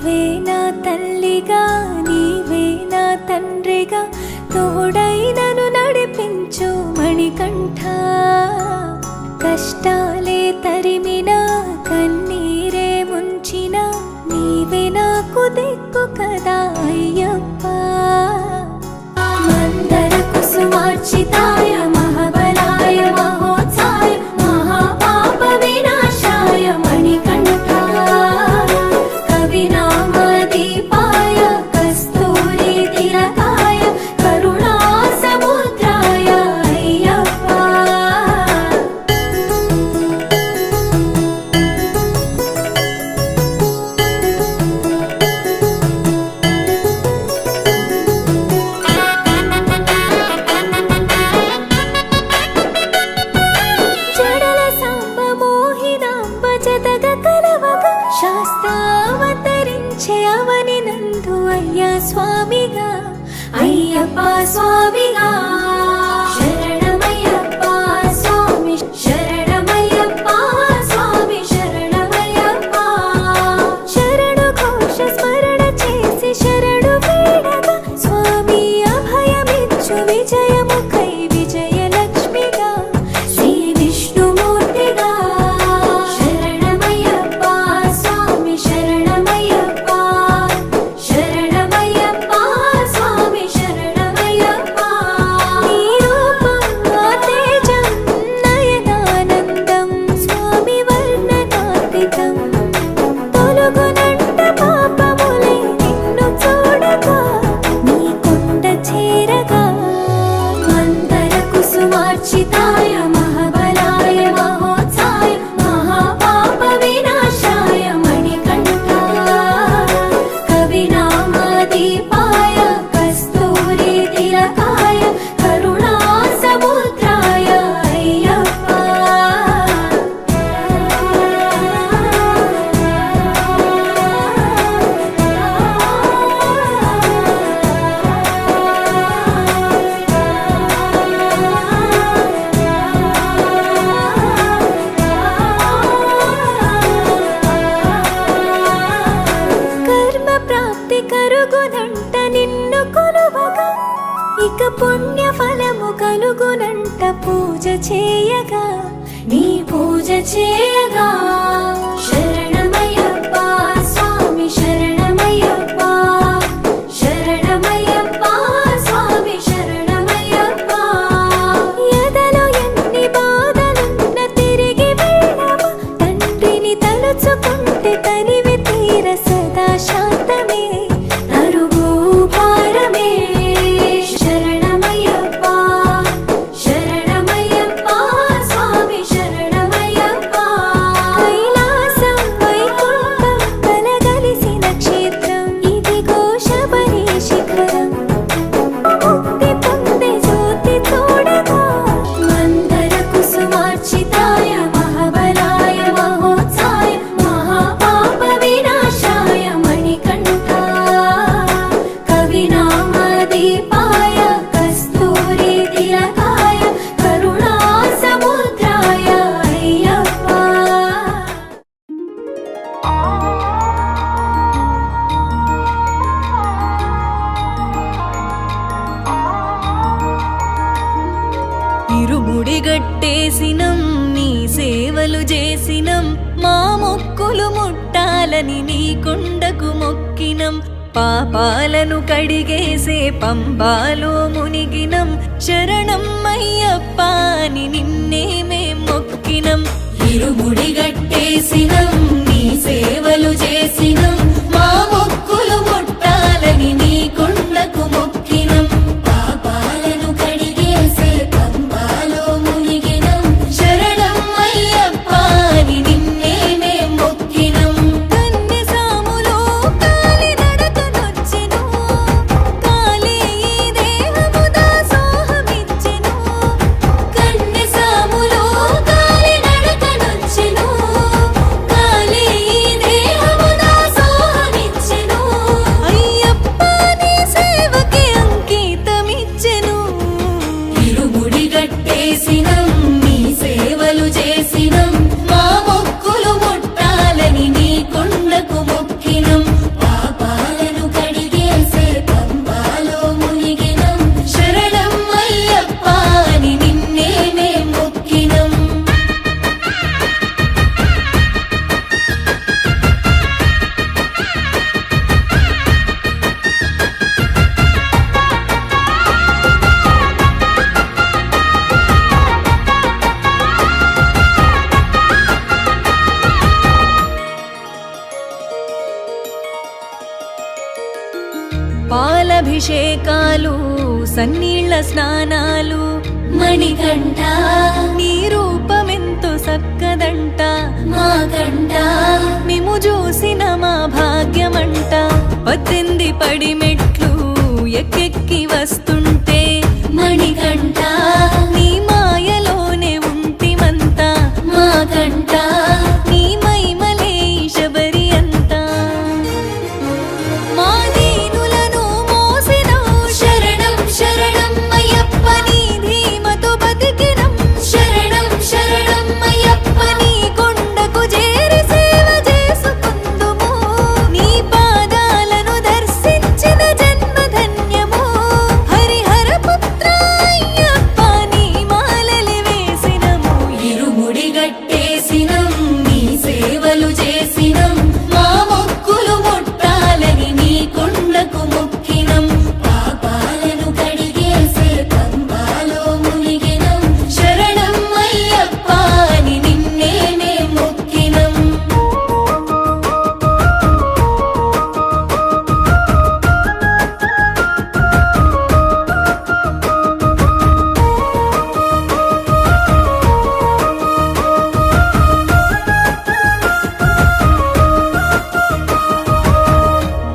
నీవే నా తల్లిగా నీవే నా తండ్రిగా తోడై నన్ను నడిపించు మణికంఠ. కష్టాలే తరిమినా కన్నీరే ముంచినా నీవే నాకు దిక్కు కదా అయ్యప్ప. మందర కుసుమార్చితాయ మహాబలాయ మహోత్సాయ మహాపాప వినాశాయ మణికంఠ. కవినామ దీపాయ కస్తూరి తిలకాయ కరుణా సముద్రాయ అయ్యప్ప. శాస్త్రావతరించే అవని నందు అయ్యా స్వామిగా అయ్యప్ప స్వామిగా. శరణమయ్యప్ప స్వామి శరణమయ్యప్ప స్వామి శరణమయ్యప్ప. శరణు ఘోష స్మరణ చేసి శరణు వేడగా స్వామి అభయమిచ్చు విజయముఖై విజయలక్ష్మిగా శ్రీ విష్ణుమూర్తిగా. చితాయ మహాబలాయ మహోత్సాయ మహాపాప వినాశాయ మణికంఠ. కవినామ దీపాయ కస్తూరి తిలకాయ కరుణా సముద్రాయ అయ్యప్ప. కరుగునంట నిన్ను కొలువగా ఇక పుణ్య ఫలము కలుగునంట పూజ చేయగా నీ పూజ చేయగా. శరణమయ్యప్ప స్వామి శరణమయ్యప్ప శరణమయ్యప్ప స్వామి శరణమయ్యప్ప. ఎదలో ఎన్ని బాధలున్న తిరిగి వెళ్ళవా తండ్రిని తలుచుకుంటే తనివి తీర సదా శాంతమే తరుగు భారమే. శరణమయ్యప్ప శరణమయ్యప్ప స్వామి శరణమయ్యప్ప. కైలాసం వైకుంఠం కలగలిసిన క్షేత్రం ఇదిగో శబరి శిఖరం. ముక్తి పొందే జ్యోతి చూడగా మందర కుసుమార్చితాయ మహాబలాయ మహోత్సాయ మహాపాప వినాశాయ మణికంఠ. కవినామ దీపాయ కస్తూరి తిలకాయ కరుణా సముద్రాయ అయ్యప్ప. ఇరుముడి గట్టేసినం నీ సేవలు చేసినం మా మొక్కులు ముట్టాలని నీ కొండకు మొక్కినం. పాపాలను కడిగేసే పంబాలో మునిగినం శరణం అయ్యప్ప అని నిన్నే మేం మొక్కినం. ఇరుముడి గట్టేసినం నీ సేవలు చేసినం మా మొక్కులు ముట్టాలని నీ కొండకు మొక్కినం. పాపాలను కడిగేసే పంబాలో మునిగినం శరణం అయ్యప్ప అని నిన్నే మేం మొక్కినం. కన్య సాములో కాలి నడకనొచ్చెను కాలే ఈ దేహము దాసోహమిచ్చెను. కన్య సాములో కాలి నడకనొచ్చెను కాలే ఈ దేహము దాసోహమిచ్చెను. దీపాలు సన్నీళ్ళ స్నానాలు మణికంఠ నీ రూపమెంతో సక్కదంట మా కంఠ మేము చూసిన మా భాగ్యమంట 18 పడి మెట్లు ఎక్కెక్కి వస్తుంటే మణికంఠ నీ మాయలోనే ఉంటిమంతా మా కంఠ నీ మహిమలే శబరి అంతా మా దీనులను మోసినవు శరణం శరణం అయ్యప్ప నీ ధీమతో బతికినం శరణం శరణం అయ్యప్ప నీ కొండకు చేరి సేవ చేసుకుందుము నీ పాదాలను దర్శించిన జన్మ ధన్యము హరిహర పుత్ర అయ్యప్ప నీ మాలలి వేసినము ఇరుముడి గట్టేసినం నీ సేవలు చేసినం మా మొక్కులు ముట్టాలని నీ కొండకు మొక్కినం పాపాలను కడిగేసే పంబాలో మునిగినం శరణం అయ్యప్ప అని నిన్నే నే మొక్కినం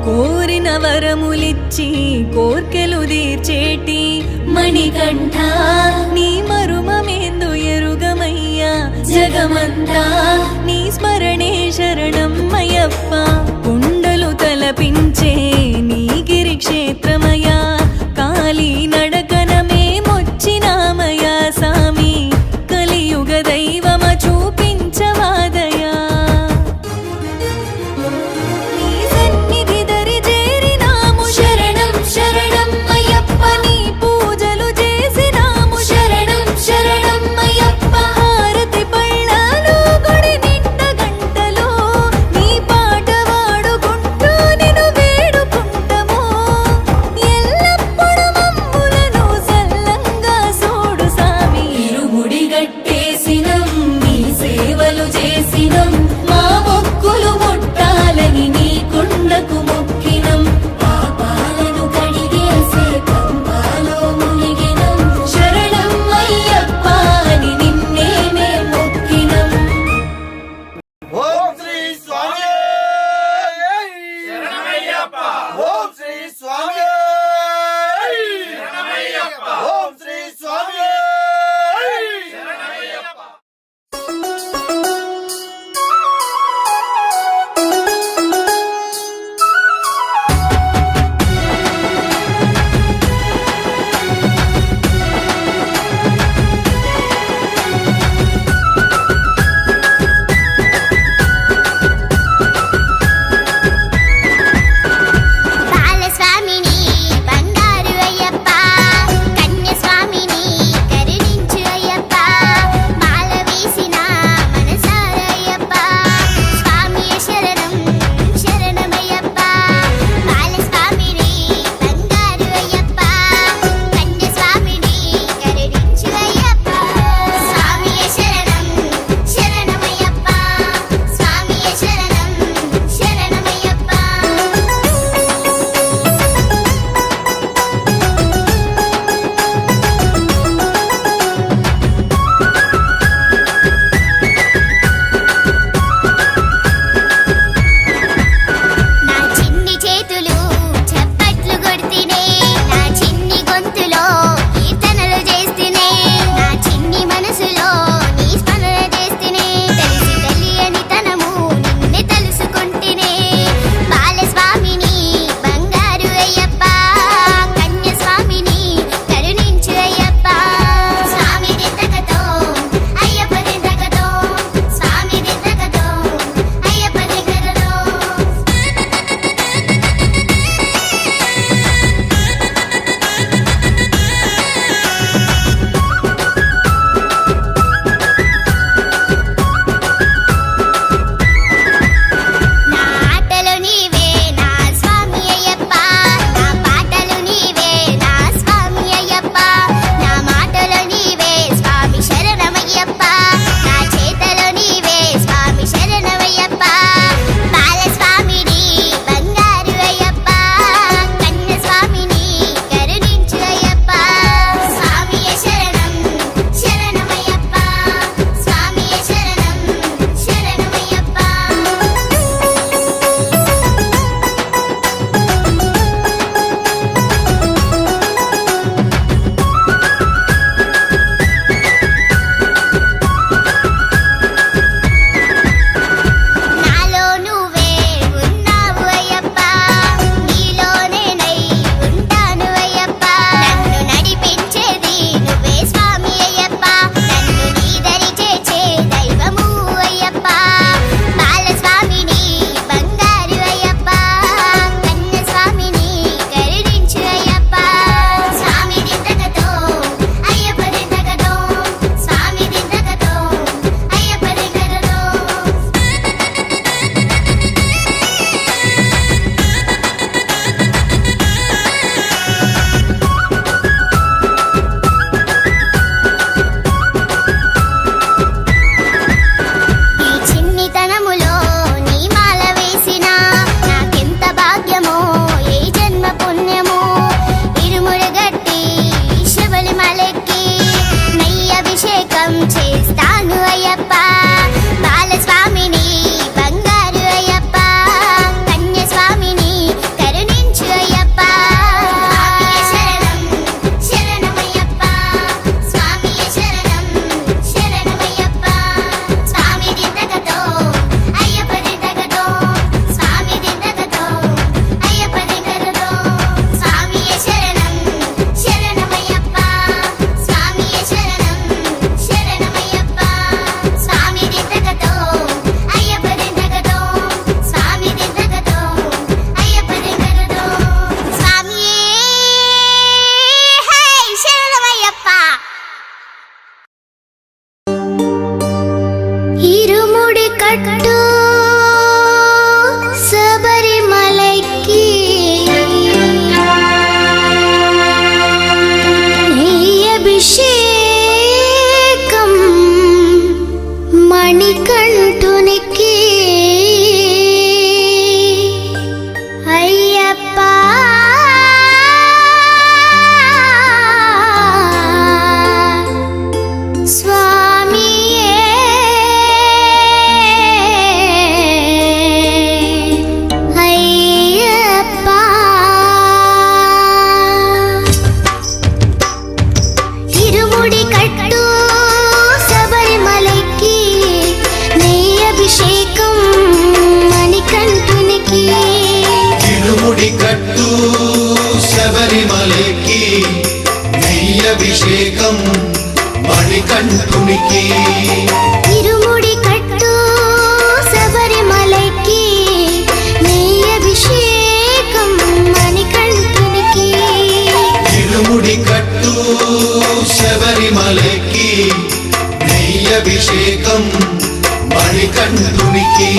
కోరిన వరములిచ్చి కోర్కెలు తీర్చేటి మణికంఠ నీ మరుమమేందు ఎరుగమయ్యా జగమంతా నీ స్మరణే శరణమయ్యప్ప కుండలు తలపించే నీ గిరి క్షేత్రమయా కాళీ నడకన మేమొచ్చినామయా సామి కలియుగ దైవమ చూపించవాదయా నీ సన్నిధి దరి చేరినాము శరణం శరణం అయ్యప్ప నీ పూజలు చేసినాము శరణం శరణం అయ్యప్ప హారతి పళ్ళాలు గుడి నిండ గంటలో నీ పాట వాడుకుంటూ నిన్ను వేడుకుంటము ఎల్లప్పుడు మమ్ములను అభిషేకం మణికంఠునికి ఇరుముడి కట్టు శబరిమలైకి నెయ్యి అభిషేకం మణికంఠునికి ఇరుముడి కట్టు శబరిమలకి నెయ్యి అభిషేకం మణికంఠునికి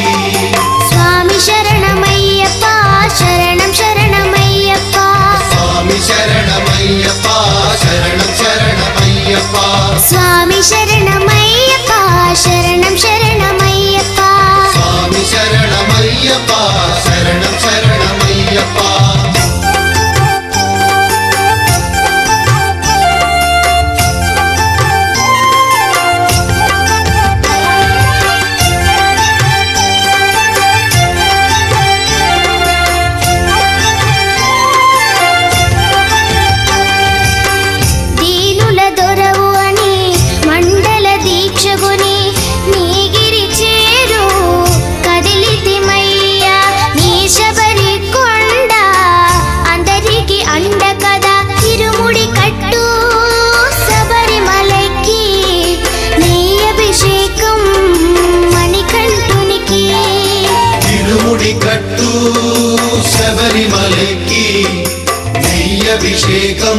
స్వామి శరణమయ్యప్ప శరణం శరణమయ్యప్ప స్వామి శరణమయ్యప్ప శరణం శరణమయ్యప్ప స్వామి శరణమయ్యప్ప శరణం శరణమయ్యప్ప స్వామి శరణమయ్యప్ప శరణం శరణమయ్యప్ప దీనుల దొరవు అని మండల దీక్షగుని నీగిరి చేరు కదిలితిమయ్యా నీ శబరి కొండ అందరికి అండ కదా ఇరుముడి కట్టు శబరిమలకి నెయ్యి అభిషేకం మణికంఠునికి ఇరుముడి కట్టు శబరిమలకి నెయ్యి అభిషేకం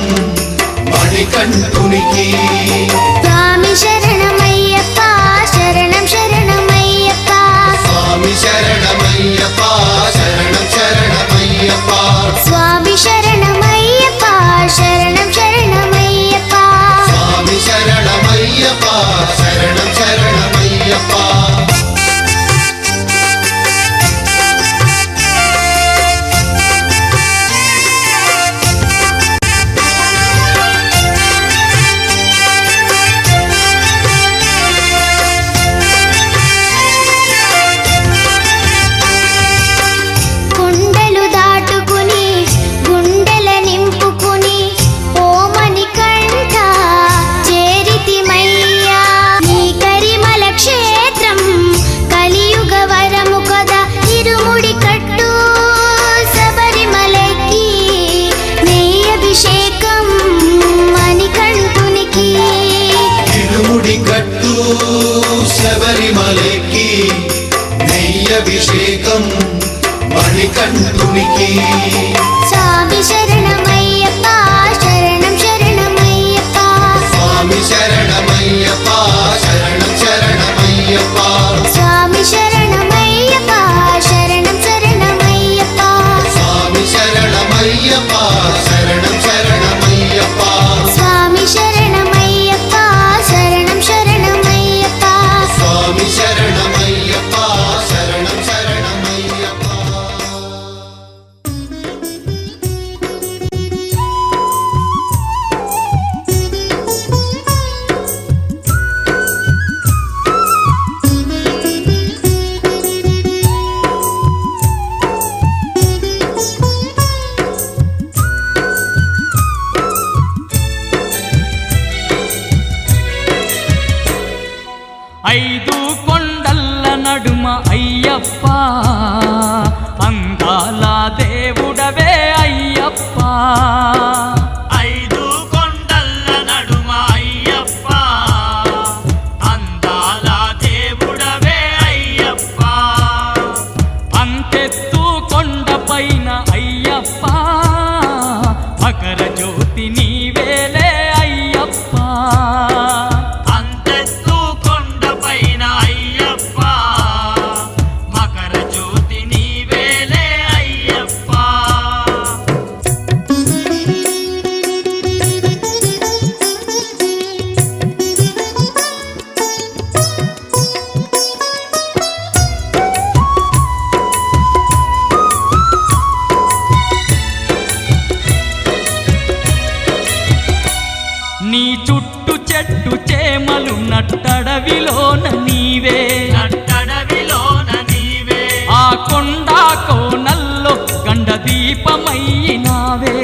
మణికంఠునికి స్వామి శరణమయ్యప్ప శరణం శరణమయ్యప్ప స్వామి శరణమయ్యప్ప శరణం శరణమయ్యప్ప స్వామి శరణమయ్యప్ప శరణం శరణమయ్యప్ప స్వామి శరణమయ్యప్ప శరణం శరణమయ్యప్ప కొండలు దాటుకుని గుండెల నింపుకుని ఓమని కంఠ చేరితిమయ్యా నీ కరిమల క్షేత్రం కలియుగ వరము కదా ఇరుముడి కట్టు శబరిమలకి నెయ్యి అభిషేకం మణికంఠునికి ఇరుముడి కట్టు శబరిమలకి నెయ్యి అభిషేకం మణికంఠునికి స్వామి శరణమయ్యప్ప శరణం శరణమయ్యప్ప స్వామి శరణమయ్యప్ప శరణం శరణమయ్యప్ప స్వామి శరణమయ్యప్ప శరణం శరణమయ్యప్ప స్వామి శరణమయ్యప్ప శరణం శరణమయ్యప్ప స్వామి శరణమయ్యప్ప శరణం శరణమయ్యప్ప స్వామి శరణమయ్యప్ప శరణం శరణమయ్యప్ప ఐదు కొండల్ల నడుమ అయ్యప్ప అందాల దేవుడవే అయ్యప్ప ఐదు కొండల్ల నడుమ అయ్యప్ప అందాల దేవుడవే అయ్యప్ప అంతెత్తు కొండపైన అయ్యప్ప మకర జ్యోతి నీవేలే అయ్యప్ప అంతెత్తు కొండపైన అయ్యప్ప మకర జ్యోతి నీవేలే అయ్యప్ప నీ చుట్టు చెట్టు చేమలు నట్టడవిలోన నీవే ఆ కొండ కోనల్లో గండ దీపమయ్యినావే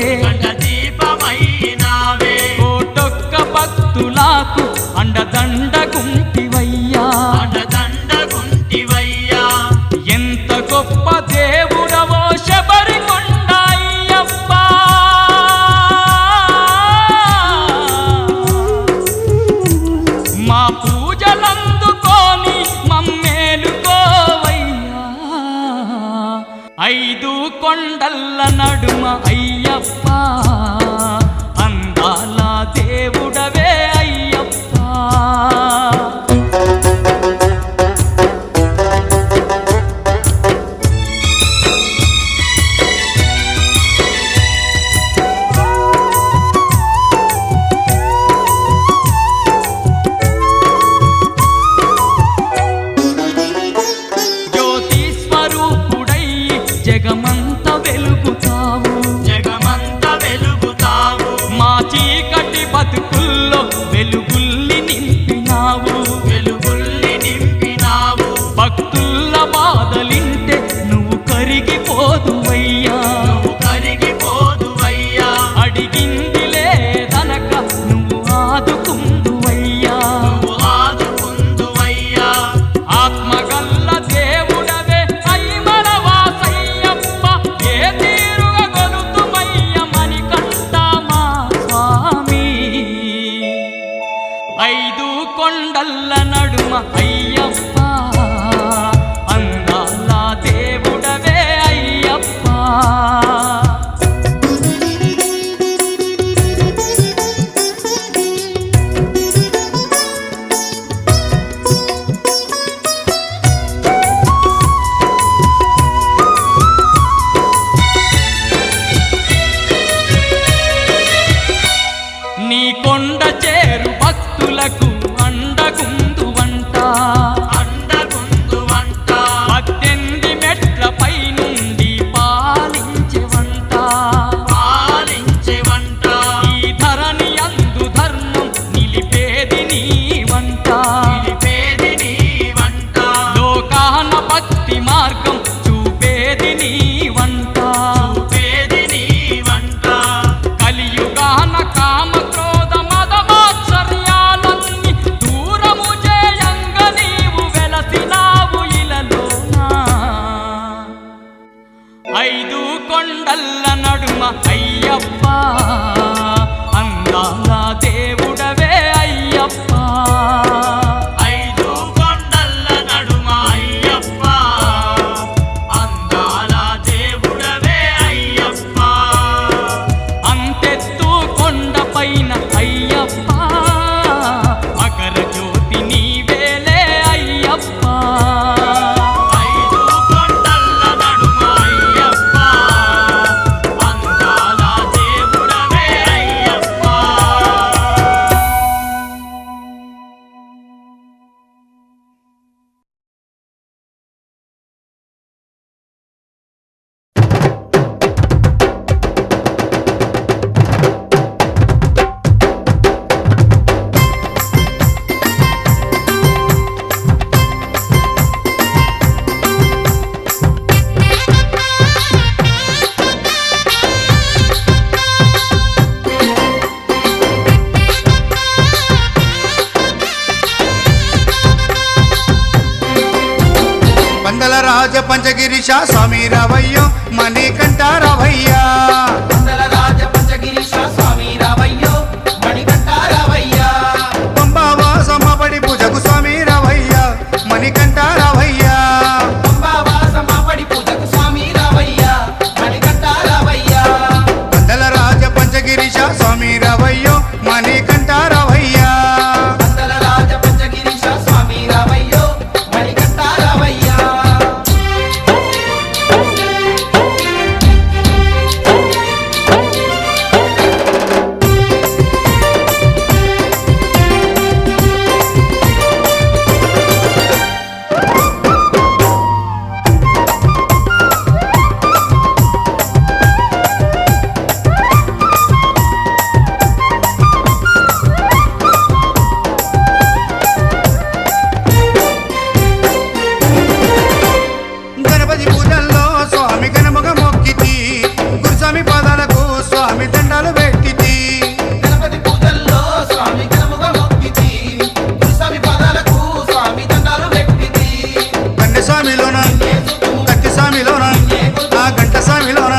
కోటొక్క భక్తులకు అండదండ గుంటివయ్యా ఎంత గొప్ప దేవుడవో శబరికొండ అయ్యప్ప కొండల్ల నడుమ అయ్యప్ప అందాల దేవుడవే అయ్యప్ప నీ కొండ చేరు భక్తులకు అండగుందు వంట 18 మెట్లపై నుండి పాలించే వంట ఈ ధరణి అందు ధర్మం నిలిపేది నీ వంట లోకాన భక్తి మార్గం చూపేది నీ వంట కలియుగాన కామ క్రోధ మద మాత్సర్యాలన్నీ దూరము చేయంగ నీవు వెలసినావు ఇలలోనా 5 కొండల్ల నడుమ అయ్యప్ప అందాల దేవుడవే అయ్యప్ప 5 కొండల్ల నడుమ అయ్యప్ప అందాల దేవుడవే అయ్యప్ప అంతెత్తు కొండపైన అయ్యప్ప మకర జ్యోతి నీవేలే అయ్యప్ప 5 కొండల్ల నడుమ అయ్యప్ప అందాల దేవుడవే అయ్యప్ప పందల రాజ పంచగిరిశ స్వామి రావయ్యో మణికంఠ రావయ్యా మందల రాజ పంచగిరీశ స్వామి రావయ్యో మణికంఠ రావయ్యా పంబావాసమ్మబడి పూజకు స్వామి రావయ్యా మణికంఠ రావయ్యా పంబావాసమ్మబడి పూజకు స్వామి రావయ్యా మణికంఠ రావయ్యా పందల రాజ పంచగిరిశ స్వామి రావయ్యో మణికంఠ రావయ్యా మందల రాజ పంచగిరీశ స్వామి రావయ్యో మణికంఠ రావయ్యా గణపతి పూజల్లో స్వామి గణముగ మొక్కితి గురుస్వామి పాదాలకు స్వామి దండాలు పెట్టితి గణపతి పూజల్లో స్వామి గణముగా మొక్కితి స్వామి పాదాలకు స్వామి దండాలు పెట్టితి కన్నె స్వామిలోన కత్తి స్వామిలోన ఆ గంట స్వామిలోన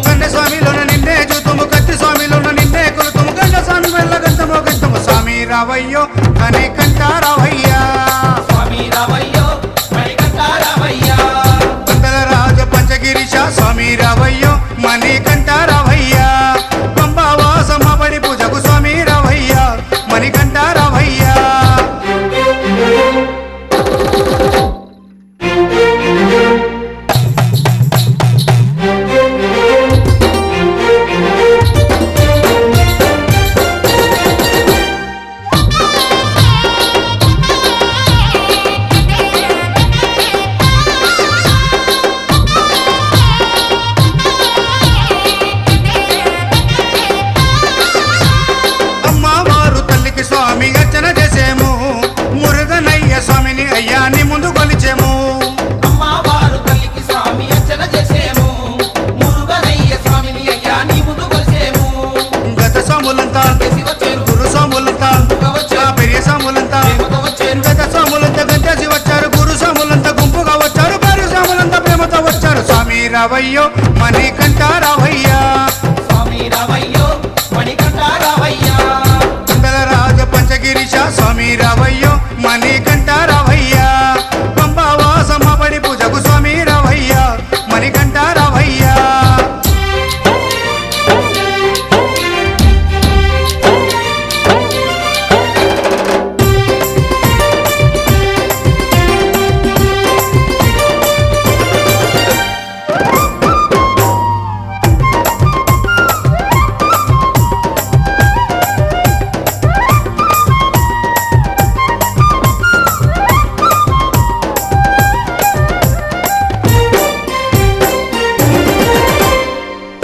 కన్నె స్వామిలోన నిన్నే చూతుము కత్తి స్వామిలోన నిన్నే కొలుతుము గంట స్వామి వెళ్ళ గంటమో గంటము స్వామి రావయ్యో కనికంఠ రావయ్యా స్వామి రావయ్యో మణికంఠ రావయ్యా పందల రాజ పంచగిరిశ స్వామి రావయ్యో మణికంఠ రావయ్యా పంబావాసమ్మబడి పూజకు స్వామి రావయ్యా మణికంఠ రావయ్యా అమ్మవారు తల్లికి స్వామి అర్చన చేసేము మురుగనయ్య స్వామిని అయ్యాన్ని ముందు కొలిచేము అమ్మవారు తల్లికి స్వామి అర్చన చేసేము మురుగనయ్య స్వామిని అయ్యా నీ ముందు కొలిసేము గత స్వాములంతా చేసి వచ్చేరు గురు స్వాములంతా ఆ పెరియ స్వాములంతా ప్రేమతో వచ్చేరు గత స్వాములంతా గంటేసి వచ్చారు గురు స్వాములంతా గుంపుగా వచ్చారు భార్య స్వాములంతా ప్రేమతో వచ్చారు స్వామి రావయ్యో మణికంఠ రావయ్యా స్వామి రావయ్యో మణికంఠ రావయ్యా పందల రాజ పంచగిరిశ స్వామి రావయ్యో మణికంఠ రావయ్యా పంబావాసమ్మ పడి పూజకు స్వామి రావయ్యా మణికంఠ రావయ్యా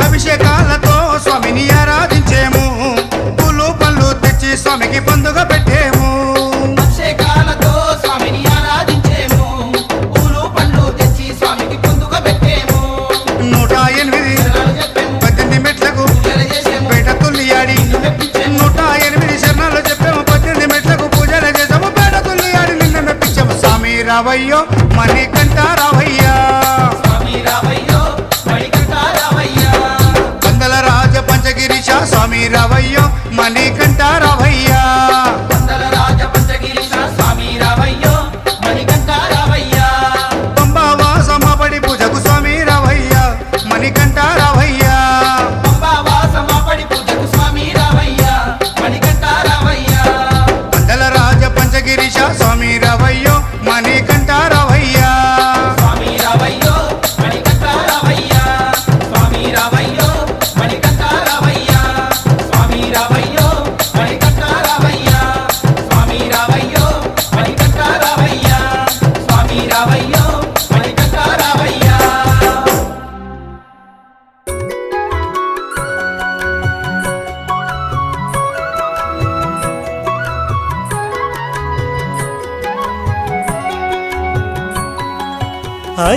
అభిషేకాలతో స్వామిని ఆరాధించేము పూలు పళ్ళు తెచ్చి స్వామికి పండుగ పెట్టేము అభిషేకాలతో స్వామిని ఆరాధించేము పూలు పళ్ళు తెచ్చి స్వామికి పొందుగా పెట్టేము 108 శరణాలు చెప్పేము 18 మెట్లకు పూజలు చేసేము పేట తుల్లియాడి నిన్ను మెప్పించేము 108 శరణాలు చెప్పాము 18 మెట్లకు పూజలు చేసాము పేట తుల్లియాడి నిన్ను మెప్పించాము స్వామి రావయ్యో మణికంఠ రావయ్యా స్వామి రావయ్యో మణికంఠ రావయ్యా పందల రాజ పంచగిరీశ స్వామి రావయ్యో మణికంఠ రావయ్యా వందల రాజ పంచగిరీశ స్వామి రావయ్యో మణికంఠ రావయ్యా పంబావాసమ్మ పడి పూజకు స్వామి రావయ్యా మణికంఠ రావయ్యా పంబావాసమ్మ పడి పూజకు స్వామి రావయ్యా మణికంఠ రావయ్యా పందల రాజ పంచగిరీశ స్వామి రావయ్యో మణికంఠ రావయ్యా స్వామి రావయ్యో మణికంఠ రావయ్యా స్వామి రావయ్యో మణికంఠ రావయ్యా స్వామి రావయ్యో మణికంఠ రావయ్యా స్వామి రావయ్యో మణికంఠ రావయ్యా స్వామి రావయ్యో మణికంఠ రావయ్యా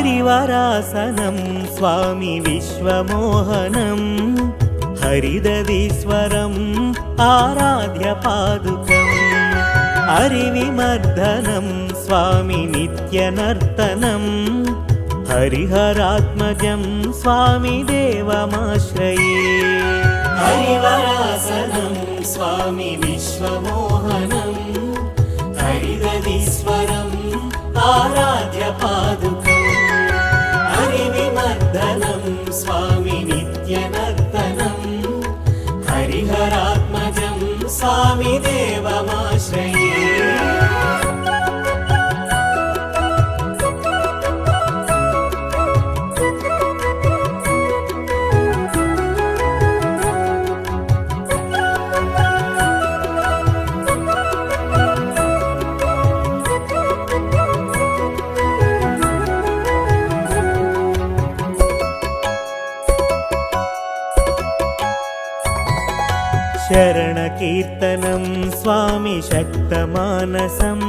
హరివరాసనం స్వామి విశ్వమోహనం హరిదదీశ్వరం ఆరాధ్య పాదుకం హరివిమర్దనం స్వామి నిత్యనర్తనం హరిహరాత్మజం స్వామి దేవమాశ్రయే హరివరాసనం స్వామి విశ్వమోహనం హరిదదీశ్వరం ఆరాధ్య పాదుకం హరివిమర్దనం స్వామి నిత్యనర్తనం హరిహరాత్మజం స్వామి దేవమాశ్రయే శరణకీర్తనం స్వామి శక్తమానసం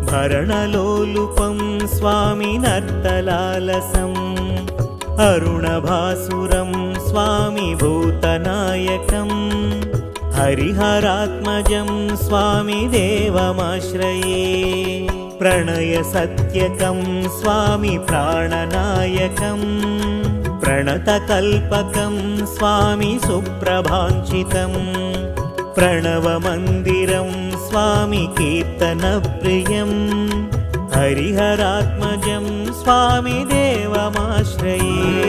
భరణలోలుపం స్వామి నర్తలాలసం అరుణభాసురం స్వామి భూతనాయకం హరిహరాత్మజం స్వామి దేవమాశ్రయే ప్రణయ సత్యకం స్వామి ప్రాణనాయకం ప్రణతకల్పకం స్వామి సుప్రభాంచితం ప్రణవమందిరం స్వామి కీర్తనప్రియం హరిహరాత్మజం స్వామి దేవమాశ్రయే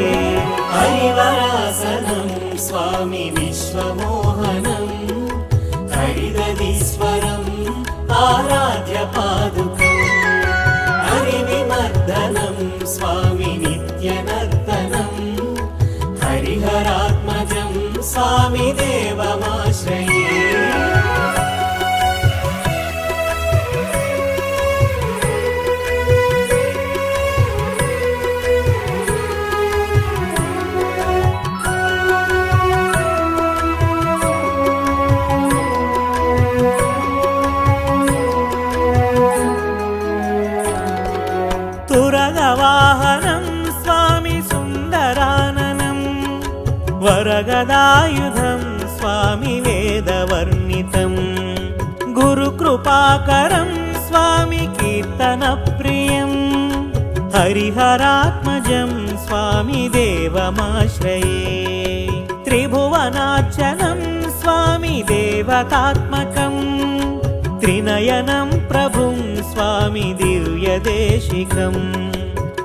హరివరాసనం స్వామి విశ్వమోహనం హరిదదీశ్వరం ఆరాధ్య పాదుకం హరివిమర్దనం స్వామి నిత్యనర్తనం హరిహరాత్మజం స్వామి దేవమాశ్రయే తురగవాహనం స్వామి సుందరాననం వరగదాయుధం స్వామి వేదవర్ణితం గురుకృపాకరం స్వామి కీర్తనప్రియం హరిహరాత్మజం స్వామి దేవమాశ్రయే త్రిభువనార్చనం స్వామి దేవతాత్మకం త్రినయనం ప్రభుం స్వామి దివ్యదేశికం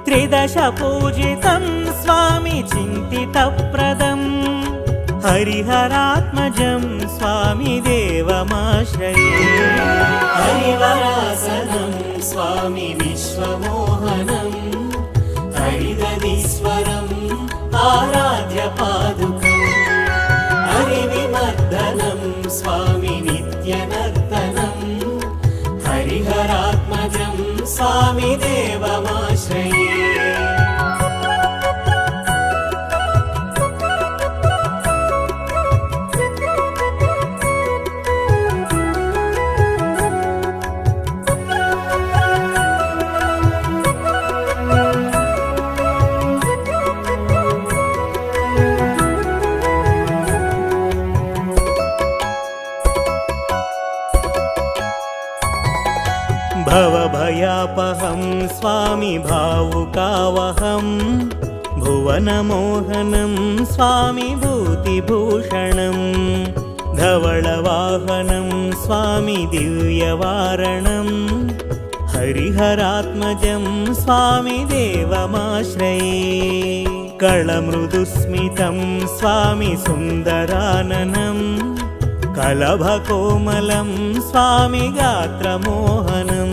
త్రిదశ పూజితం స్వామి చింతితప్రదం హరిహరాత్మజం స్వామి దేవమాశ్రయే హరివరాసనం స్వామి విశ్వమోహనం హరిదీశ్వరం ఆరాధ్య పాదుకం హరివిమర్దనం స్వామి నిత్యనర్తనం హరిహరాత్మజం స్వామి దేవమాశ్రయే भवभयापहं स्वामी भावुकावहं भुवनमोहनं स्वामी भूतिभूषणं धवळवाहनं स्वामी दिव्यवारणं हरिहरात्मजं स्वामी देवमाश्रये कळमृदुस्मितं स्वामी सुन्दराननम् कलभकोमलं स्वामी गात्रमोहनं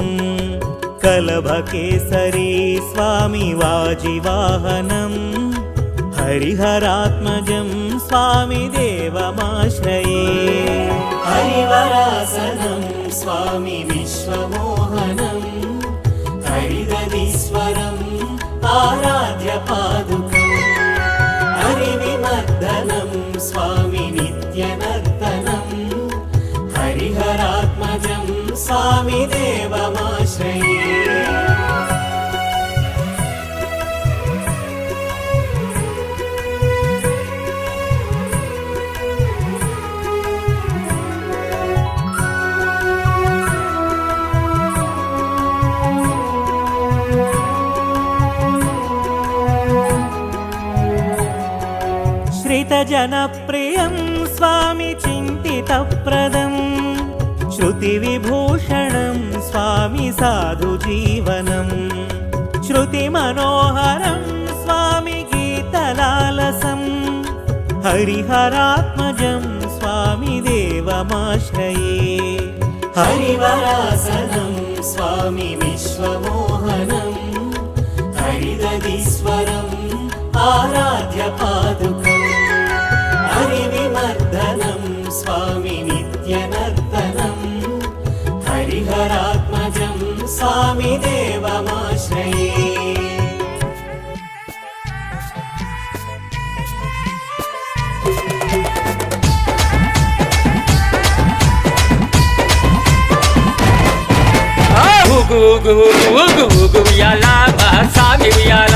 कलभकेसरी स्वामी वाजिवाहनं हरिहरात्मजं स्वामी देवमाश्रये हरिवरासनं स्वामी विश्वमोहनं हरिदीश्वरम् आराध्य पादुकं हरिविमर्दनं स्वामी नित्यनर्तनं हरिहरात्मजं स्वामी देवमाश्रये श्रितजनप्रियं स्वामी चिन्तितप्रदं श्रुतिविभूषणं स्वामी साधुजीवनं श्रुतिमनोहरं स्वामी गीतलालसं हरिहरात्मजं स्वामी देवमाश्रये हरिवरासनं स्वामी विश्वमोहनं हरिदीश्वरम् आराध्य पादुकम् हरिविमर्दनं स्वामी नित्यनर्तनं हरिहरात्मजं स्वामी देवमाश्रये ఊగు ఉయ్యాల మా సామి ఉయ్యాల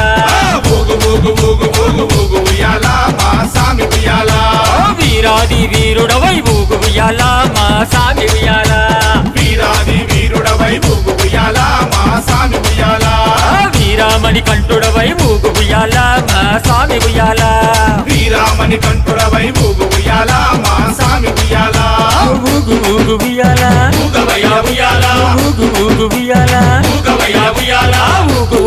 ఉయ్యాల మా సామి ఉయ్యాల వీరాది వీరుడవై ఊగు ఉయ్యాల మా సామి ఉయ్యాల వీరాది వీరుడవై ఊగు ఉయ్యాల మా సామి ఉయ్యాల వీరామణి కంఠుడవై ఊగు ఉయ్యాల మా సామి ఉయ్యాల వీరామణి కంఠుడవై ఊగు ఉయ్యాల మా సామి ఉయ్యాల ఊగు ఉయ్యాల ఊగవయ్య ఉయ్యాల ఊగు ఉయ్యాల ఊగవయ్య ఉయ్యాల ఊగు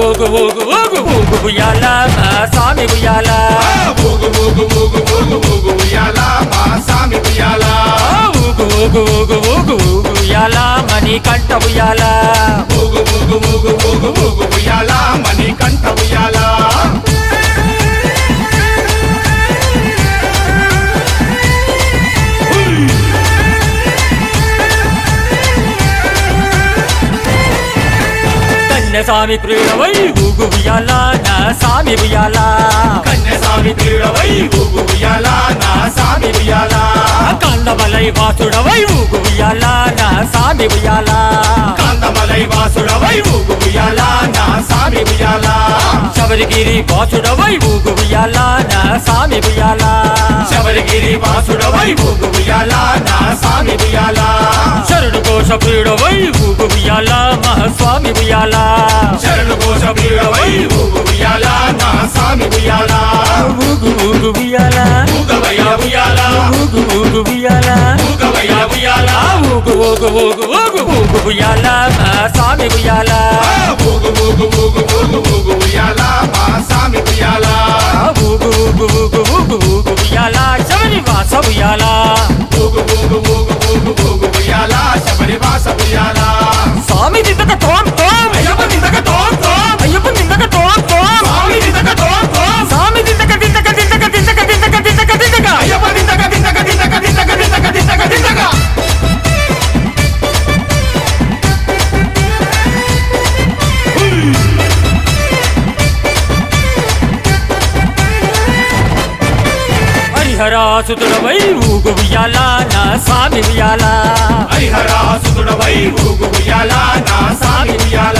ఉయ్యాల మా సామి ఉయ్యాల ఊగు ఉయ్యాల మా సామి ఉయ్యాల ఊగు ఉయ్యాల మణి కంఠ ఉయ్యాల ఊగు ఉయ్యాల మణి కంఠ ఉయ్యాల కన్యస్వామి ప్రియుడవై ఊగు ఉయ్యాల నా సామి ఉయ్యాల కన్యస్వామి ప్రియుడవై ఊగు ఉయ్యాల నా సామి ఉయ్యాల కాందమలై వాసుడవై ఊగు ఉయ్యాల నా సామి ఉయ్యాల కాంతమలై వాసుడవై ఊగు ఉయ్యాల నా సామి ఉయ్యాల శబరిగిరి వాసుడవై ఊగు ఉయ్యాల నా సామి ఉయ్యాల శబరిగిరి వాసుడవై ఊగు ఉయ్యాల నా సామి ఉయ్యాల శరణు కోశ ప్రియుడవై ఊగు ఉయ్యాల మహాస్వామి ఉయ్యాల శరణు కోశ ప్రియుడవై ఊగు ఉయ్యాల నా సామి ఉయ్యాల ఊగు ఉయ్యాల ఊగవయ్య ఉయ్యాల ఊగు ఉయ్యాల ఊగవయ్య ఉయ్యాల ఊగు ఉయ్యాల మా స్వామి ఉయ్యాల ఊగు ఊగు ఊగు ఊగు ఊగు ఉయ్యాల మా స్వామి ఉయ్యాల ఊగు ఊగు ఊగు ఊగు ఊగు ఉయ్యాల శబరివాస ఉయ్యాల ఊగు ఊగు ఊగు ఊగు ఊగు ఉయ్యాల శబరివాస ఉయ్యాల స్వామి దిద్దక తోం తోం అయ్యప్ప నిందక తోం తోం అయ్యప్ప దిద్దక తోం తోం స్వామి నిందక తోం తోం స్వామి దిద్దక దిద్దక దిద్దక దిద్దక దిద్దక దిద్దక దిద్దక అయ్యప్ప నిందక నిందక నిందక నిందక నిందక నిందక నిందక హరిహరాసుతుడవై ఊగు ఉయ్యాల నా స్వామి ఉయ్యాల హరిహరాసుతుడవై ఊగు ఉయ్యాల నా స్వామి ఉయ్యాల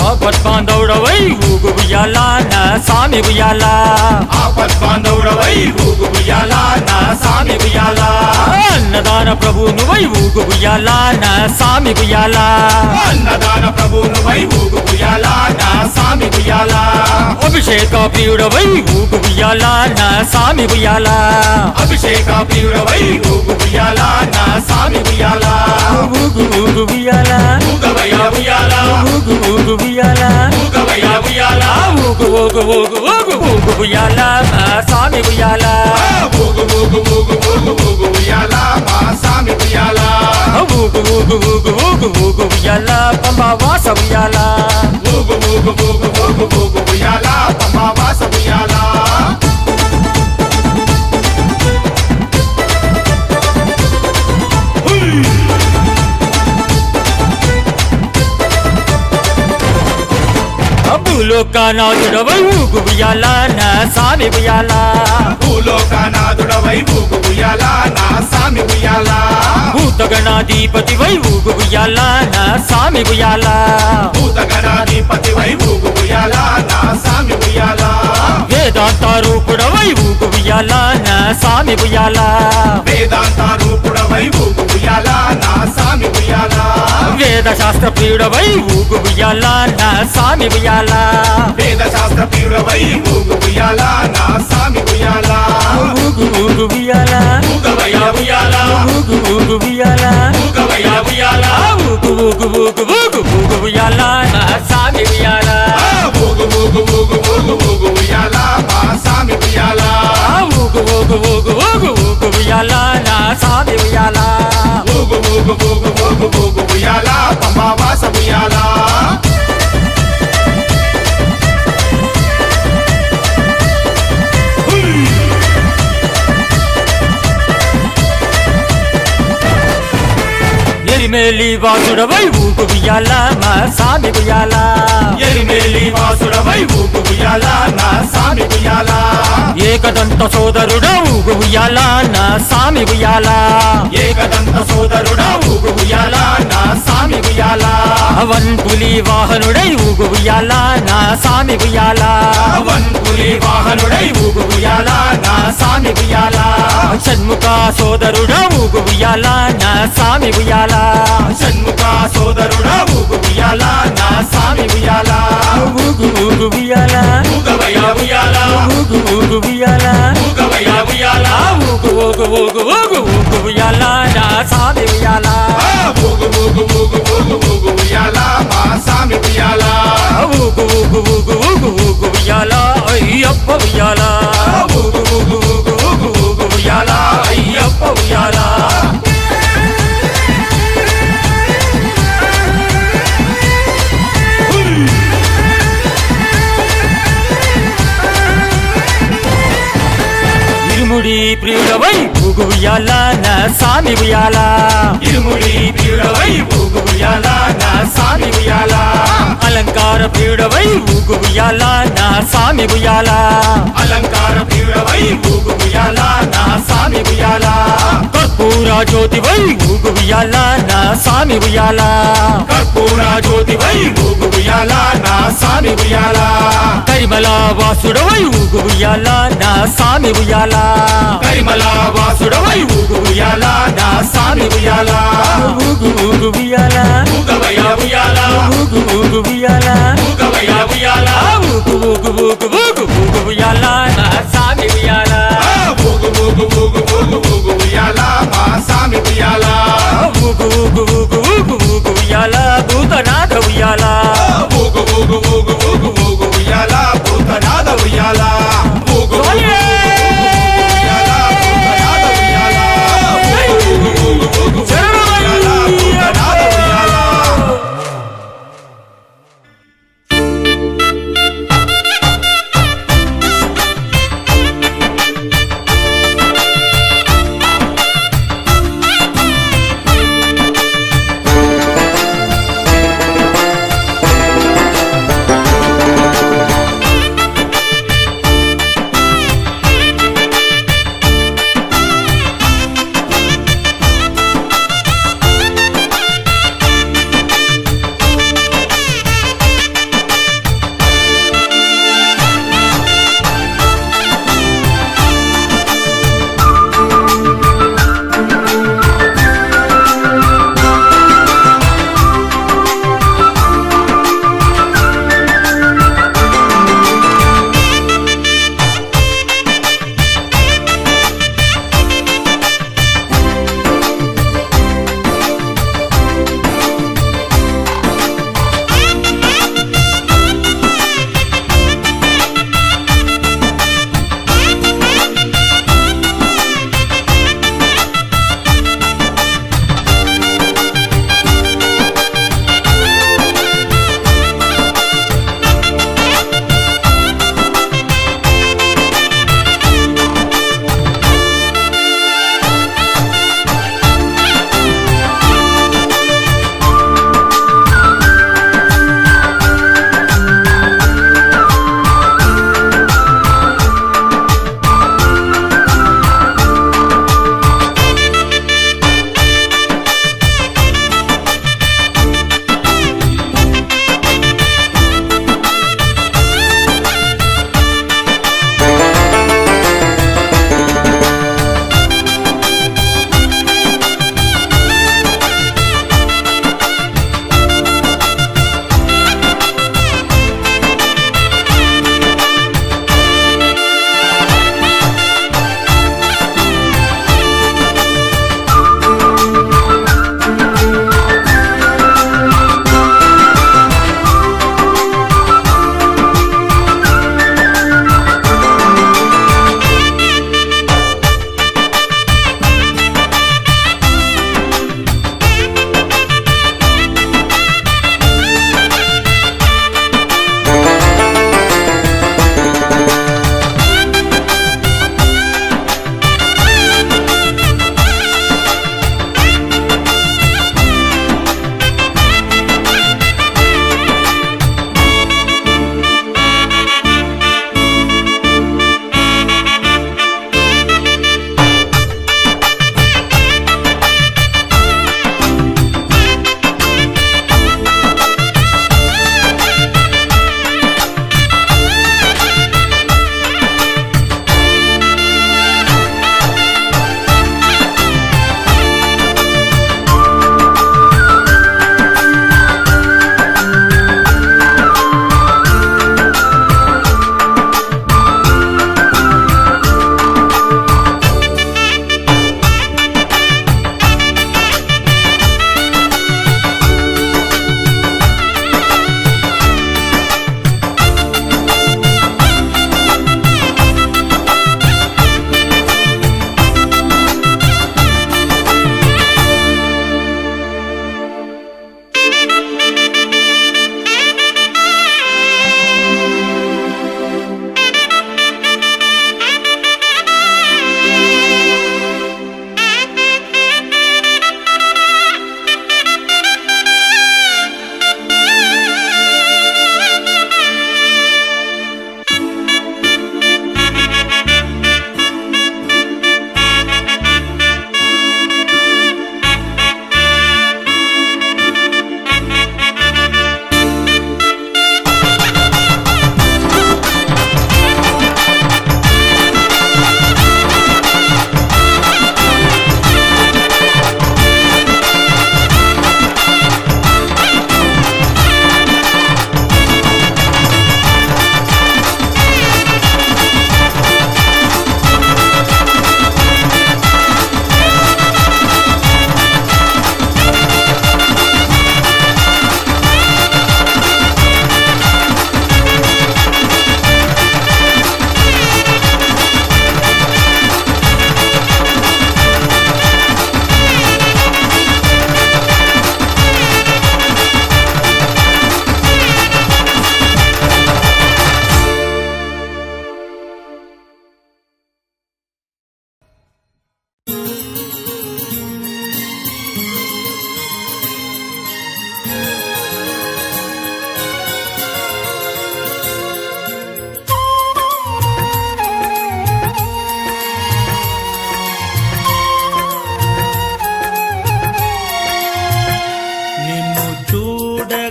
ఆపద్బాంధవుడవై ఊగు ఉయ్యాల నా స్వామి ఉయ్యాల ఆపద్బాంధవుడవై ఊగు ఉయ్యాల నా స్వామి ఉయ్యాల అన్నదాన ప్రభువునువై ఊగు ఉయ్యాల నా స్వామి ఉయ్యాల అన్నదాన ప్రభువునువై ఊగు ఉయ్యాల నా స్వామి ఉయ్యాల అభిషేక ప్రియుడవై ఊగు ఉయ్యాల నా స్వామి ఉయ్యాల అభిషేక ప్రియుడవై ఊగు ఉయ్యాల నా స్వామి ఉయ్యాల ఊగు ఊగు ఉయ్యాల ఊగవయ్య ఉయ్యాల ఊగు ఊగు ఉయ్యాల ఊగవయ్య ఉయ్యాల ఊగు ఊగు ఊగు ఊగు ఊగు ఉయ్యాల నా స్వామి ఉయ్యాల ఊగు ఊగు ఊగు ఊగు ఊగు ఉయ్యాల మా స్వామి ఉయ్యాల ఊగు ఊగు ఊగు ఊగు ఊగు ఉయ్యాల పంబావాస ఉయ్యాల ఊగు ఊగు ఊగు ఊగు ఊగు ఉయ్యాల పంబావాస ఉయ్యాల భూలోకనాథుడవై ఊగు ఉయ్యాల నా స్వామి ఉయ్యాల భూలోకనాథుడవై ఊగు ఉయ్యాల నా స్వామి ఉయ్యాల భూతగణాధిపతివై ఊగు ఉయ్యాల నా స్వామి ఉయ్యాల భూతగణాధిపతివై ఊగు ఉయ్యాల నా స్వామి ఉయ్యాల వేదాంత రూపుడవై ఊగు ఉయ్యాల నా స్వామి ఉయ్యాల వేదాంత రూపుడవై ఊగు ఉయ్యాల నా స్వామి ఉయ్యాల వేద శాస్త్ర ప్రియుడవై ఊగు ఉయ్యాల నా స్వామి ఉయ్యాల వేద శాస్త్ర ప్రియుడవై ఊగు ఉయ్యాల నా స్వామి ఉయ్యాల ఊగు ఊగు ఉయ్యాల ఊగవయ్య ఉయ్యాల ఊగు ఊగు ఉయ్యాల ఊగవయ్య ఉయ్యాల ఊగు ఊగు ఊగు ఊగు ఊగు ఉయ్యాల నా స్వామి ఉయ్యాల ఊగు ఊగు ఊగు ఊగు ఊగు ఉయ్యాల మా స్వామి ఉయ్యాల ఊగు ఊగు ఊగు ఊగు ఊగు ఉయ్యాల నా స్వామి ఉయ్యాల ఊగు ఊగు ఊగు ఊగు ఊగు ఉయ్యాల పంబావాస ఉయ్యాల ఎరిమేలి వాసుడవై ఊగు ఉయ్యాల మా స్వామి ఉయ్యాల ఎరిమేలి వాసుడవై ఊగు ఉయ్యాల నా స్వామి ఉయ్యాల ఏకదంత సోదరుడ ఊగు ఉయ్యాల నా స్వామి ఉయ్యాల ఏకదంత సోదరుడా ఊగు ఉయ్యాల నా స్వామి ఉయ్యాల వన్పులి వాహనుడై ఊగు ఉయ్యాల నా స్వామి ఉయ్యాల వన్పులి వాహనుడై ఊగు ఉయ్యాల నా స్వామి ఉయ్యాల షణ్ముఖ సోదరుడ ఊగు ఉయ్యాల నా స్వామి ఉయ్యాల షణ్ముఖ సోదరుడా ఊగు ఉయ్యాల నా స్వామి ఉయ్యాల ఊగు ఊగు ఉయ్యాల ఊగవయ్య ఉయ్యాల ఊగు ఊగు ఉయ్యాల ఊగవయ్య ఉయ్యాల ఊగు ఊగు ఊగు ఊగు ఊగు ఉయ్యాల నా స్వామి ఉయ్యాల ఊగు ఊగు ఊగు ఊగు ఊగు ఉయ్యాల మా స్వామి ఉయ్యాల ఊగు ఊగు ఊగు ఊగు ఊగు ఉయ్యాల అయ్యప్ప ఉయ్యాల ఊగు ఊగు ఊగు ఊగు ఊగు ఉయ్యాల అయ్యప్ప ఉయ్యాల ఇరుముడి ప్రియుడవై ఊగు ఉయ్యాల నా స్వామి ఉయ్యాల ఇరుముడి ప్రియుడవై ఊగు ఉయ్యాల నా స్వామి ఉయ్యాల అలంకార ప్రియుడవై ఊగు ఉయ్యాల నా స్వామి ఉయ్యాల అలంకార ప్రియుడవై ఊగు ఉయ్యాల నా స్వామి ఉయ్యాల కర్పూర జ్యోతివై ఊగు ఉయ్యాల నా స్వామి ఉయ్యాల కర్పూర జ్యోతివై ఊగు ఉయ్యాల నా స్వామి ఉయ్యాల కరిమల వాసుడవై ఊగు ఉయ్యాల నా స్వామి ఉయ్యాల కరిమల వాసుడవై ఊగు ఉయ్యాల నా స్వామి ఉయ్యాల ఊగు ఊగు ఉయ్యాల ఊగవయ్య ఉయ్యాల ఊగు ఊగు ఉయ్యాల ఊగవయ్య ఉయ్యాల ఊగు ఊగు ఊగు ఊగు ఊగు ఉయ్యాల నా స్వామి ఉయ్యాల ఊగు ఊగు ఊగు ఊగు ఊగు ఉయ్యాల మా స్వామి ఉయ్యాల ఊగు ఊగు ఊగు ఊగు ఊగు ఉయ్యాల ఉయ్యాల భూతనాథ ఉయ్యాల ఊగు ఊగు ఊగు ఊగు ఊగు ఉయ్యాల భూతనాథ ఉయ్యాల ఊగు ఊగు స్వామి! ఉయ్యాల భూతనాథ ఉయ్యాల ఊగు ఊగు ఊగు ఉయ్యాల భూతనాథ ఉయ్యాల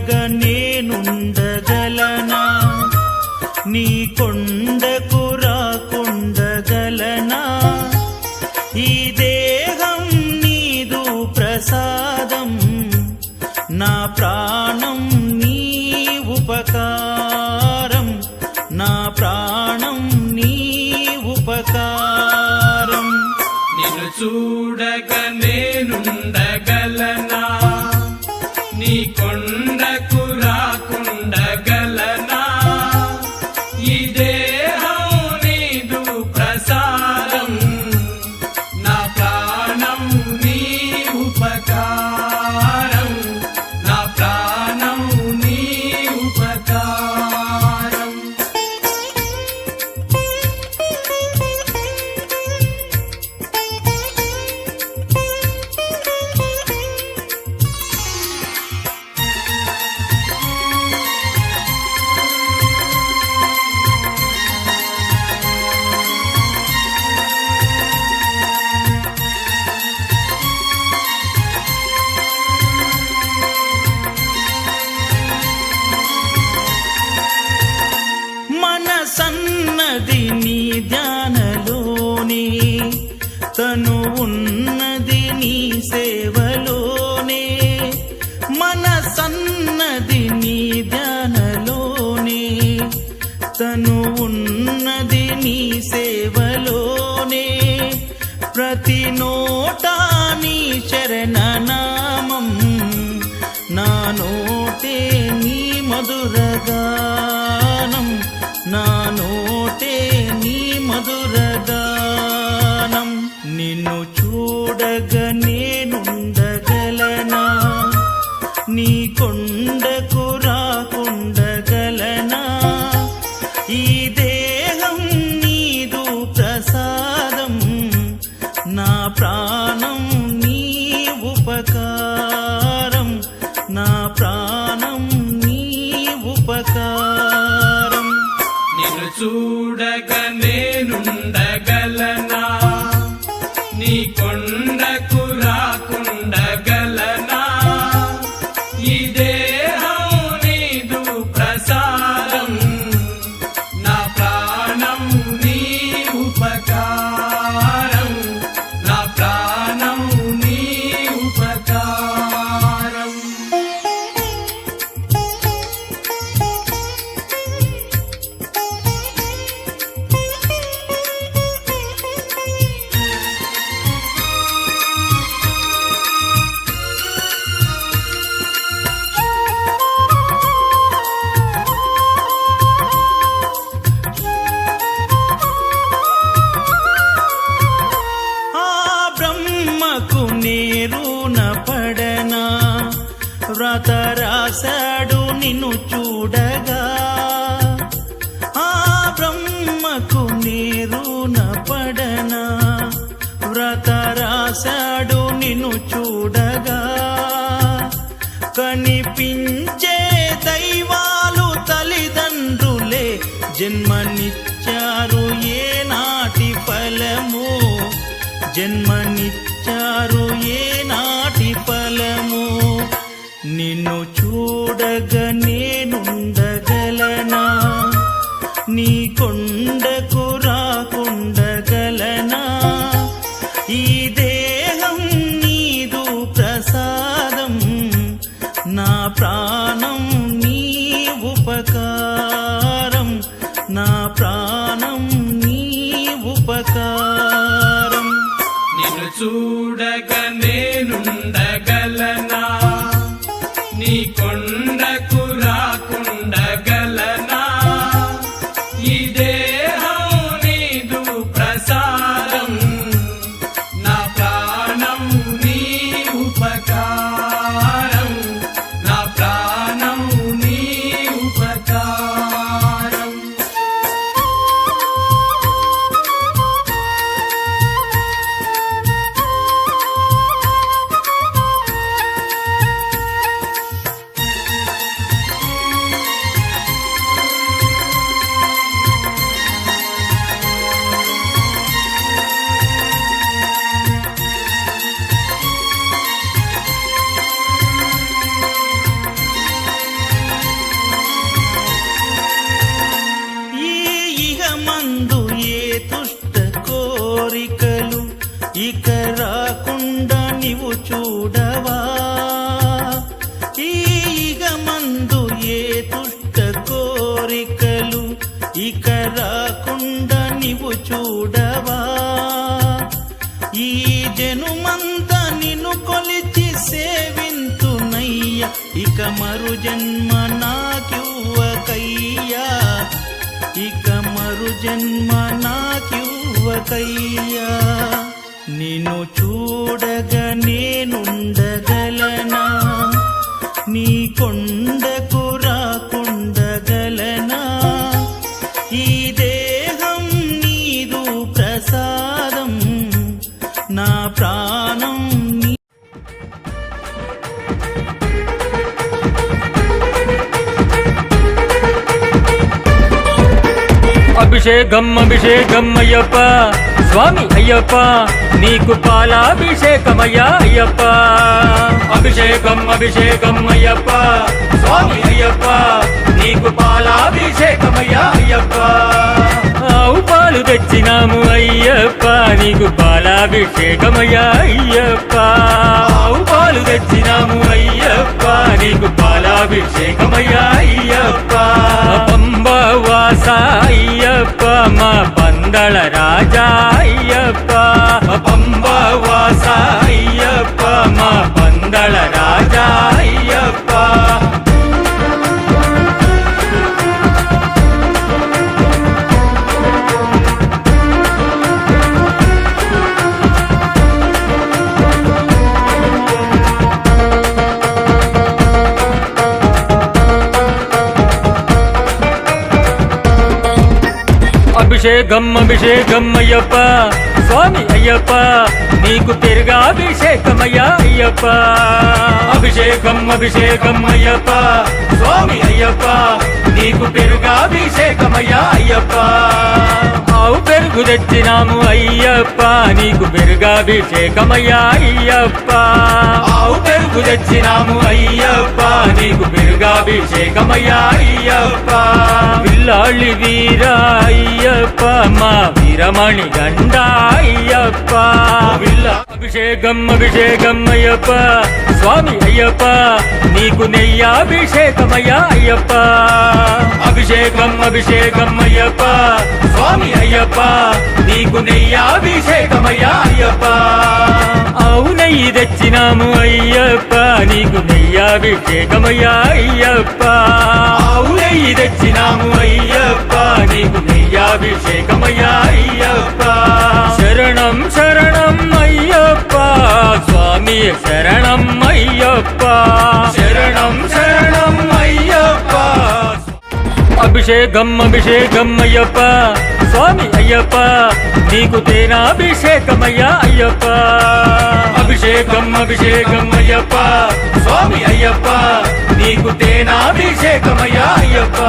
చూడగా నేనుండగలనా నీ కొండకు రాకుండగలనా ఈ దేహం నీదు ప్రసాదం నా ప్రాణం నీ ఉపకారం నా ప్రాణం నీ ఉపకారం నిన్ను చూడగా నేనుండగలనా నీ కొండకు రాకుండగలనా ఈ దేహం నీదు ప్రసాదం నా ప్రాణం నీ ఉపకారం నా ప్రాణం నీ ఉపకారం మనసన్నది నీ ధ్యానలోనే తను ఉన్నది నీ సేవలోనే మనసన్నది నీ ధ్యానలోనే తను ఉన్నది నీ సేవలోనే ప్రతి నోటా నీ చరణనామం నా నోటే నీ మధురగానం నా నోటే నీ మధురగానం నిన్ను చూడగా నేనుండగలనా నీ కొండకు రాకుండగలనా ఈ దేహం నీదు ప్రసాదం నా ప్రాణం నీ ఉపకారం నా ప్రాణం నీ ఉపకారం నిన్ను చూడగా నేనుండగలనా నీ కొండకు రాకుండగలనా ఈ దేహం నీదు ప్రసాదం నా ప్రాణం నీ ఉపకారం నా ప్రాణం నీ ఉపకారం ఆ బ్రహ్మకు నేరున పడనా వ్రత రాశాడు నిన్ను చూడగా ఆ బ్రహ్మకు నేరున పడనా వ్రత రాశాడు నిన్ను చూడగా కనిపించే దైవాలు తల్లిదండ్రులే జన్మనిచ్చారు ఏ నాటి ఫలము జన్మనిచ్చారు ఏ నాటి ఫలము నిన్ను చూడగా నేనుండగలనా నీ కొండకు రాకుండగలనా ఈ దేహం నీదు ప్రసాదం నా ప్రాణం నీ ఉపకారం నా ప్రాణం నీ ఉపకారం నిన్ను చూడగా నేనుండగలనా నీ కొండకు రాకుండగలనా ఈ దేహం చూడవా ఈగమందు ఏ దుష్ట కోరికలు ఇక రాకుండా నీవు చూడవా ఈ జనుమంతా నిన్ను కొలిచి సేవింతునయ్య ఇక మరు జన్మ నాకివ్వకయ్యా ఇక మరు జన్మ నాకివ్వకయ్యా నిన్ను చూడగా నేనుండగలనా నీ కొండకు రాకుండగలనా ఈ దేహం నీదు ప్రసాదం నా ప్రాణం నీ అభిషేకం అభిషేకం అయ్యప్ప స్వామి అయ్యప్ప నీకు పాలాభిషేకమయ్యా అయ్యప్ప అభిషేకం అభిషేకం అయ్యప్ప స్వామి అయ్యప్ప నీకు పాలాభిషేకమయ్యా అయ్యప్ప ఆవు పాలు తెచ్చినాము అయ్యప్ప నీకు పాలాభిషేకమయ్యా అయ్యప్ప ఆవు పాలు తెచ్చినాము అయ్యప్ప నీకు పాలాభిషేకమయ్యా అయ్యప్ప పంబవాస అయ్యప్ప మా పందళ రాజా అయ్యప్ప పంబవాస అయ్యప్ప మా పందళ రాజా అయ్యప్ప అభిషేకం అభిషేకం అయ్యప్ప స్వామి అయ్యప్ప నీకు పెరుగాభిషేకమయ్యా అయ్యప్ప అభిషేకం అభిషేకం అయ్యప్ప స్వామి అయ్యప్ప నీకు పెరుగాభిషేకమయ్యా అయ్యప్ప ఆవు పెరుగు తెచ్చినాము అయ్యప్ప నీకు పెరుగాభిషేకమయ్యా అయ్యప్ప ఆవు పెరుగు తెచ్చినాము అయ్యప్ప నీకు పెరుగాభిషేకమయ్యా అయ్యప్ప పిల్లాళ్ళి వీరా అయ్యప్ప మా వీరమణి గండ అయ్యప్ప అభిషేకం అభిషేకం అయ్యప్ప స్వామి అయ్యప్ప నీకు నెయ్యాభిషేకమయ్యా అయ్యప్ప అభిషేకం అభిషేకం అయ్యప్ప స్వామి అయ్యప్ప నీకు నెయ్యాభిషేకమయ్యా అయ్యప్ప ఆవు నెయ్యి తెచ్చినాము అయ్యప్ప నీకు నెయ్యాభిషేకమయ్యా అయ్యప్ప ఆవు నెయ్యి తెచ్చినాము అయ్యప్ప నీకు నెయ్యాభిషేకమయ్యా అయ్యప్ప శరణం శరణం అయ్యప్ప స్వామి శరణం అయ్యప్ప శరణం శరణం అయ్యప్ప అభిషేకం అభిషేకం అయ్యప్ప స్వామి అయ్యప్ప నీకు తేనాభిషేకమయ్యా అయ్యప్ప అభిషేకం అభిషేకం అయ్యప్ప స్వామి అయ్యప్ప నీకు తేనాభిషేకమయ్యా అయ్యప్ప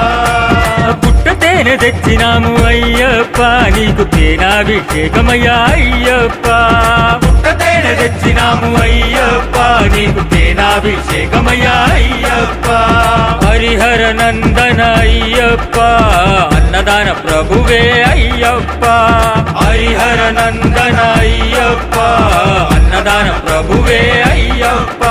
పుట్ట తేనె తెచ్చినాము అయ్యప్ప నీకు తేనాభిషేకమయ్యా అయ్యప్ప పుట్ట తేనె తెచ్చినాము అయ్యప్ప నీకు తేనాభిషేకమయ్యా అయ్యప్ప హరిహర నందన అయ్యప్ప అన్నదాన ప్రభువే అయ్యప్ప హరిహర నందన అయ్యప్ప అన్నదాన ప్రభువే అయ్యప్ప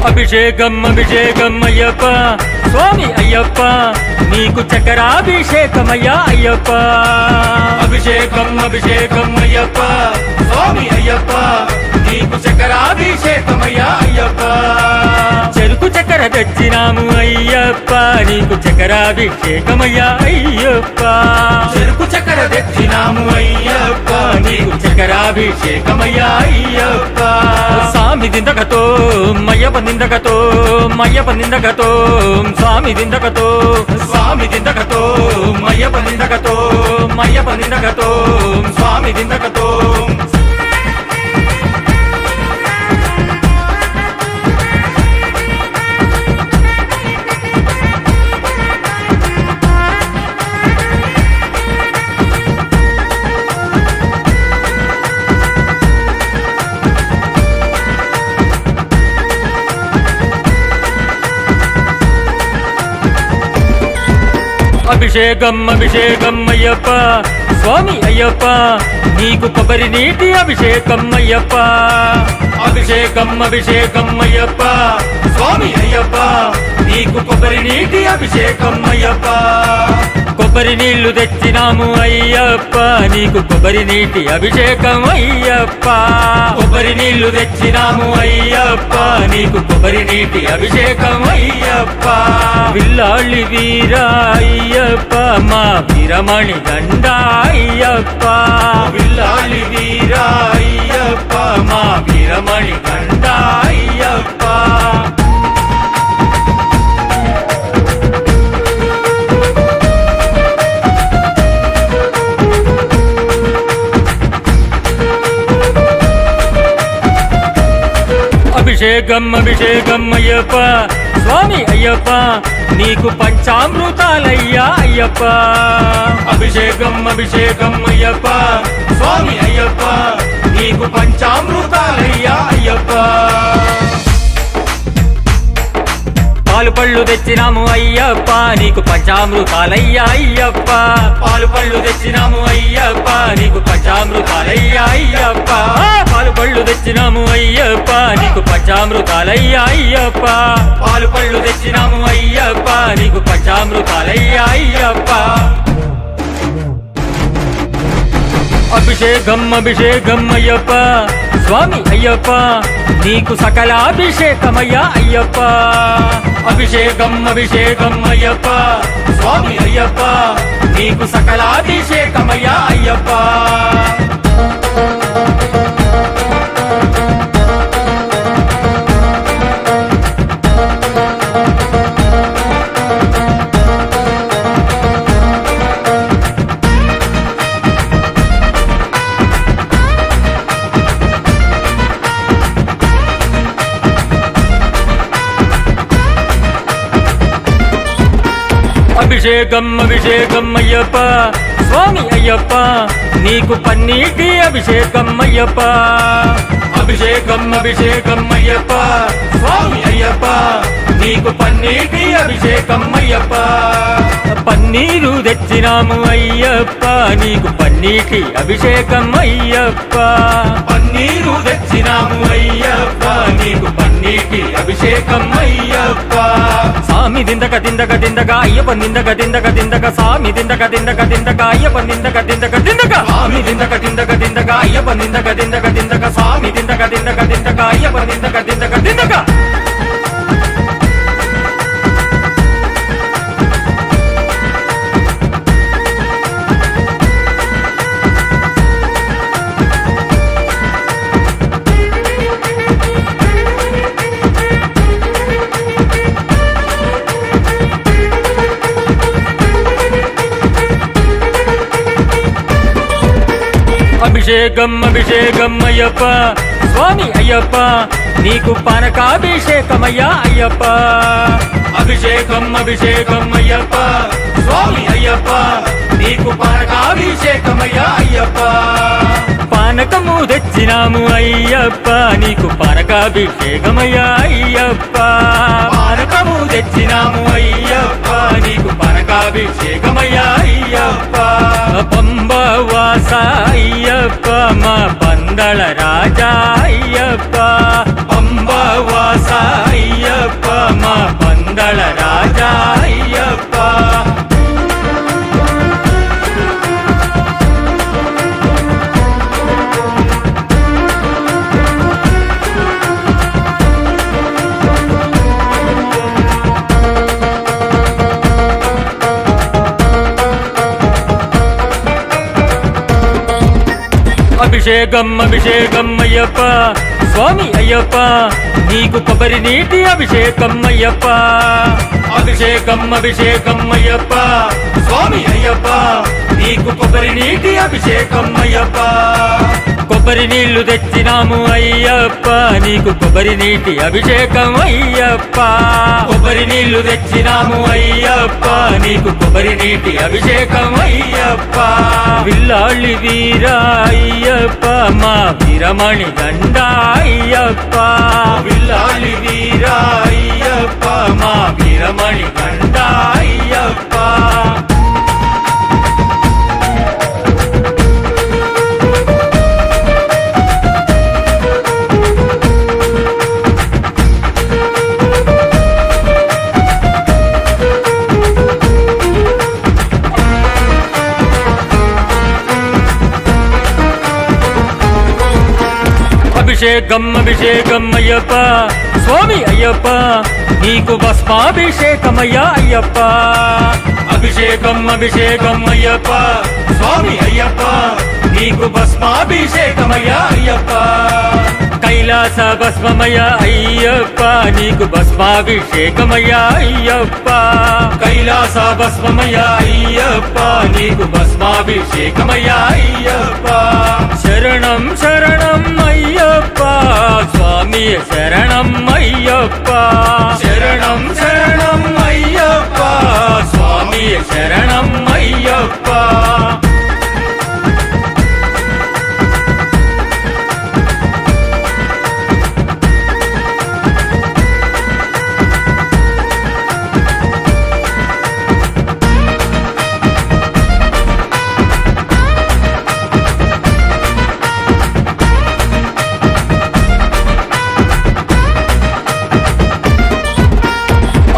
అభిషేకం అభిషేకం అయ్యప్ప స్వామి అయ్యప్ప నీకు చక్రాభిషేకమయ్యా అయ్యప్ప అభిషేకం అభిషేకం అయ్యప్ప స్వామి అయ్యప్ప నీకు చక్రాభిషేకమయ్యా అయ్యప్ప చెరుకు చక్కెర తెచ్చినాము అయ్యప్ప నీకు చక్రాభిషేకమయ్యా అయ్యప్ప చెరుకు చక్కెర తెచ్చినాము అయ్యప్ప నీకు చక్రాభిషేకమయ్యా అయ్యప్ప స్వామి దిందకతో మయ్యప్ప నిందకతో మయ్యప్ప నిందకతో స్వామి దిందకతో స్వామి దిందకతో మయ్యప్ప నిందకతో మయ్యప్ప నిందకతో స్వామి దిందకతో అభిషేకం అభిషేకం అయ్యప్ప స్వామి అయ్యప్ప నీకు కొబ్బరి నీటి అభిషేకం అయ్యప్ప అభిషేకం అభిషేకం అయ్యప్ప స్వామి అయ్యప్ప నీకు కొబ్బరి నీటి అభిషేకం అయ్యప్ప కొబ్బరి నీళ్లు తెచ్చినాము అయ్యప్ప నీకు కొబ్బరి నీటి అభిషేకం అయ్యప్ప కొబ్బరి నీళ్లు తెచ్చినాము అయ్యప్ప నీకు కొబ్బరి నీటి అభిషేకం అయ్యప్ప విల్లాళ్ళి వీర అయ్యప్ప మా వీరమణి గండ అయ్యప్ప విల్లాళ్ళి వీర అయ్యప్ప మా వీరమణి గండ అయ్యప్ప అభిషేకం అభిషేకం అయ్యప్ప స్వామి అయ్యప్ప నీకు పంచామృతాలయ్యా అయ్యప్ప అభిషేకం అభిషేకం అయ్యప్ప స్వామి అయ్యప్ప నీకు పంచామృతాలయ్యా అయ్యప్ప పాలు పళ్ళు తెచ్చినాము అయ్యప్ప నీకు పంచామృతాలయ్యా అయ్యప్ప పాలు పళ్ళు తెచ్చినాము అయ్యప్ప నీకు పంచామృతాలయ్యా అయ్యప్ప పాలు పళ్ళు తెచ్చినాము అయ్యప్ప నీకు పంచామృతాలయ్యా అయ్యప్ప పాలు పళ్ళు తెచ్చినాము అయ్యప్ప నీకు పంచామృతాలయ్యా అయ్యప్ప అభిషేకం అభిషేకం అయ్యప్ప స్వామి అయ్యప్ప నీకు సకలాభిషేకమయ్యా అయ్యప్ప అభిషేకం అభిషేకం అయ్యప్ప స్వామి అయ్యప్ప నీకు సకలాభిషేకమయ్యా అయ్యప్ప అభిషేకం అభిషేకం అయ్యప్ప స్వామి అయ్యప్ప నీకు పన్నీటి అభిషేకం అయ్యప్ప అభిషేకం అభిషేకం అయ్యప్ప స్వామి అయ్యప్ప నీకు పన్నీటి అభిషేకం అయ్యప్ప పన్నీరు తెచ్చినాము అయ్యప్ప నీకు పన్నీటి అభిషేకం అయ్యప్ప పన్నీరు తెచ్చినాము అయ్యప్ప నీకు పన్నీటి అభిషేకం అయ్యప్ప సామి దిందక దిందక దిందక అయ్యప్ప నిందక దిందక దిందక సామి దిందక దిందక దిందక అయ్యప్ప నిందక దిందక దిందక సామి దిందక దిందక దిందక అయ్యప్ప నిందక దిందక దిందక సామి దిందక దిందక దిందక అయ్యప్ప నిందక దిందక దిందక అభిషేకం అభిషేకం అయ్యప్ప స్వామి అయ్యప్ప నీకు పానకాభిషేకమయ్యా అయ్యప్ప అభిషేకం అభిషేకం అయ్యప్ప స్వామి అయ్యప్ప నీకు పానకాభిషేకమయ్యా అయ్యప్ప పానకము తెచ్చినాము అయ్యప్ప నీకు పానకాభిషేకమయ్యా అయ్యప్ప పానకము తెచ్చినాము అయ్యప్ప నీకు పానకాభిషేకమయ్యా అయ్యప్ప పంబవాస అయ్యప్ప మా పందళ రాజా అయ్యప్ప పంబవాస అయ్యప్ప మా పందళ రాజా అయ్యప్ప అభిషేకం అభిషేకం అయ్యప్ప స్వామి అయ్యప్ప నీకు కొబ్బరి నీటి అభిషేకం అయ్యప్ప అభిషేకం అభిషేకం అయ్యప్ప స్వామి అయ్యప్ప నీకు కొబ్బరి నీటి అభిషేకం అయ్యప్ప కొబ్బరి నీళ్లు తెచ్చినాము అయ్యప్ప నీకు కొబ్బరి నీటి అభిషేకం అయ్యప్ప కొబ్బరి నీళ్లు తెచ్చినాము అయ్యప్ప నీకు కొబ్బరి నీటి అభిషేకం అయ్యప్ప విల్లాళ్ళి వీర అయ్యప్ప మా వీరమణి గండ అయ్యప్ప విల్లాళ్ళి వీర అయ్యప్ప మా వీరమణి గండ అయ్యప్ప అభిషేకం అభిషేకం అయ్యప్ప స్వామి అయ్యప్ప నీకు భస్మాభిషేకమయ్యా అయ్యప్ప అభిషేకం అభిషేకం అయ్యప్ప స్వామి అయ్యప్ప నీకు భస్మాభిషేకమయ్యా అయ్యప్ప కైలాస భస్మమయ అయ్యప్ప నీకు భస్మాభిషేకమయ్యా అయ్యప్ప కైలాస భస్మమయ అయ్యప్ప నీకు భస్మాభిషేకమయ్యా అయ్యప్ప శరణం శరణం అయ్యప్ప స్వామి శరణం అయ్యప్ప శరణం శరణం అయ్యప్ప స్వామి శరణం అయ్యప్ప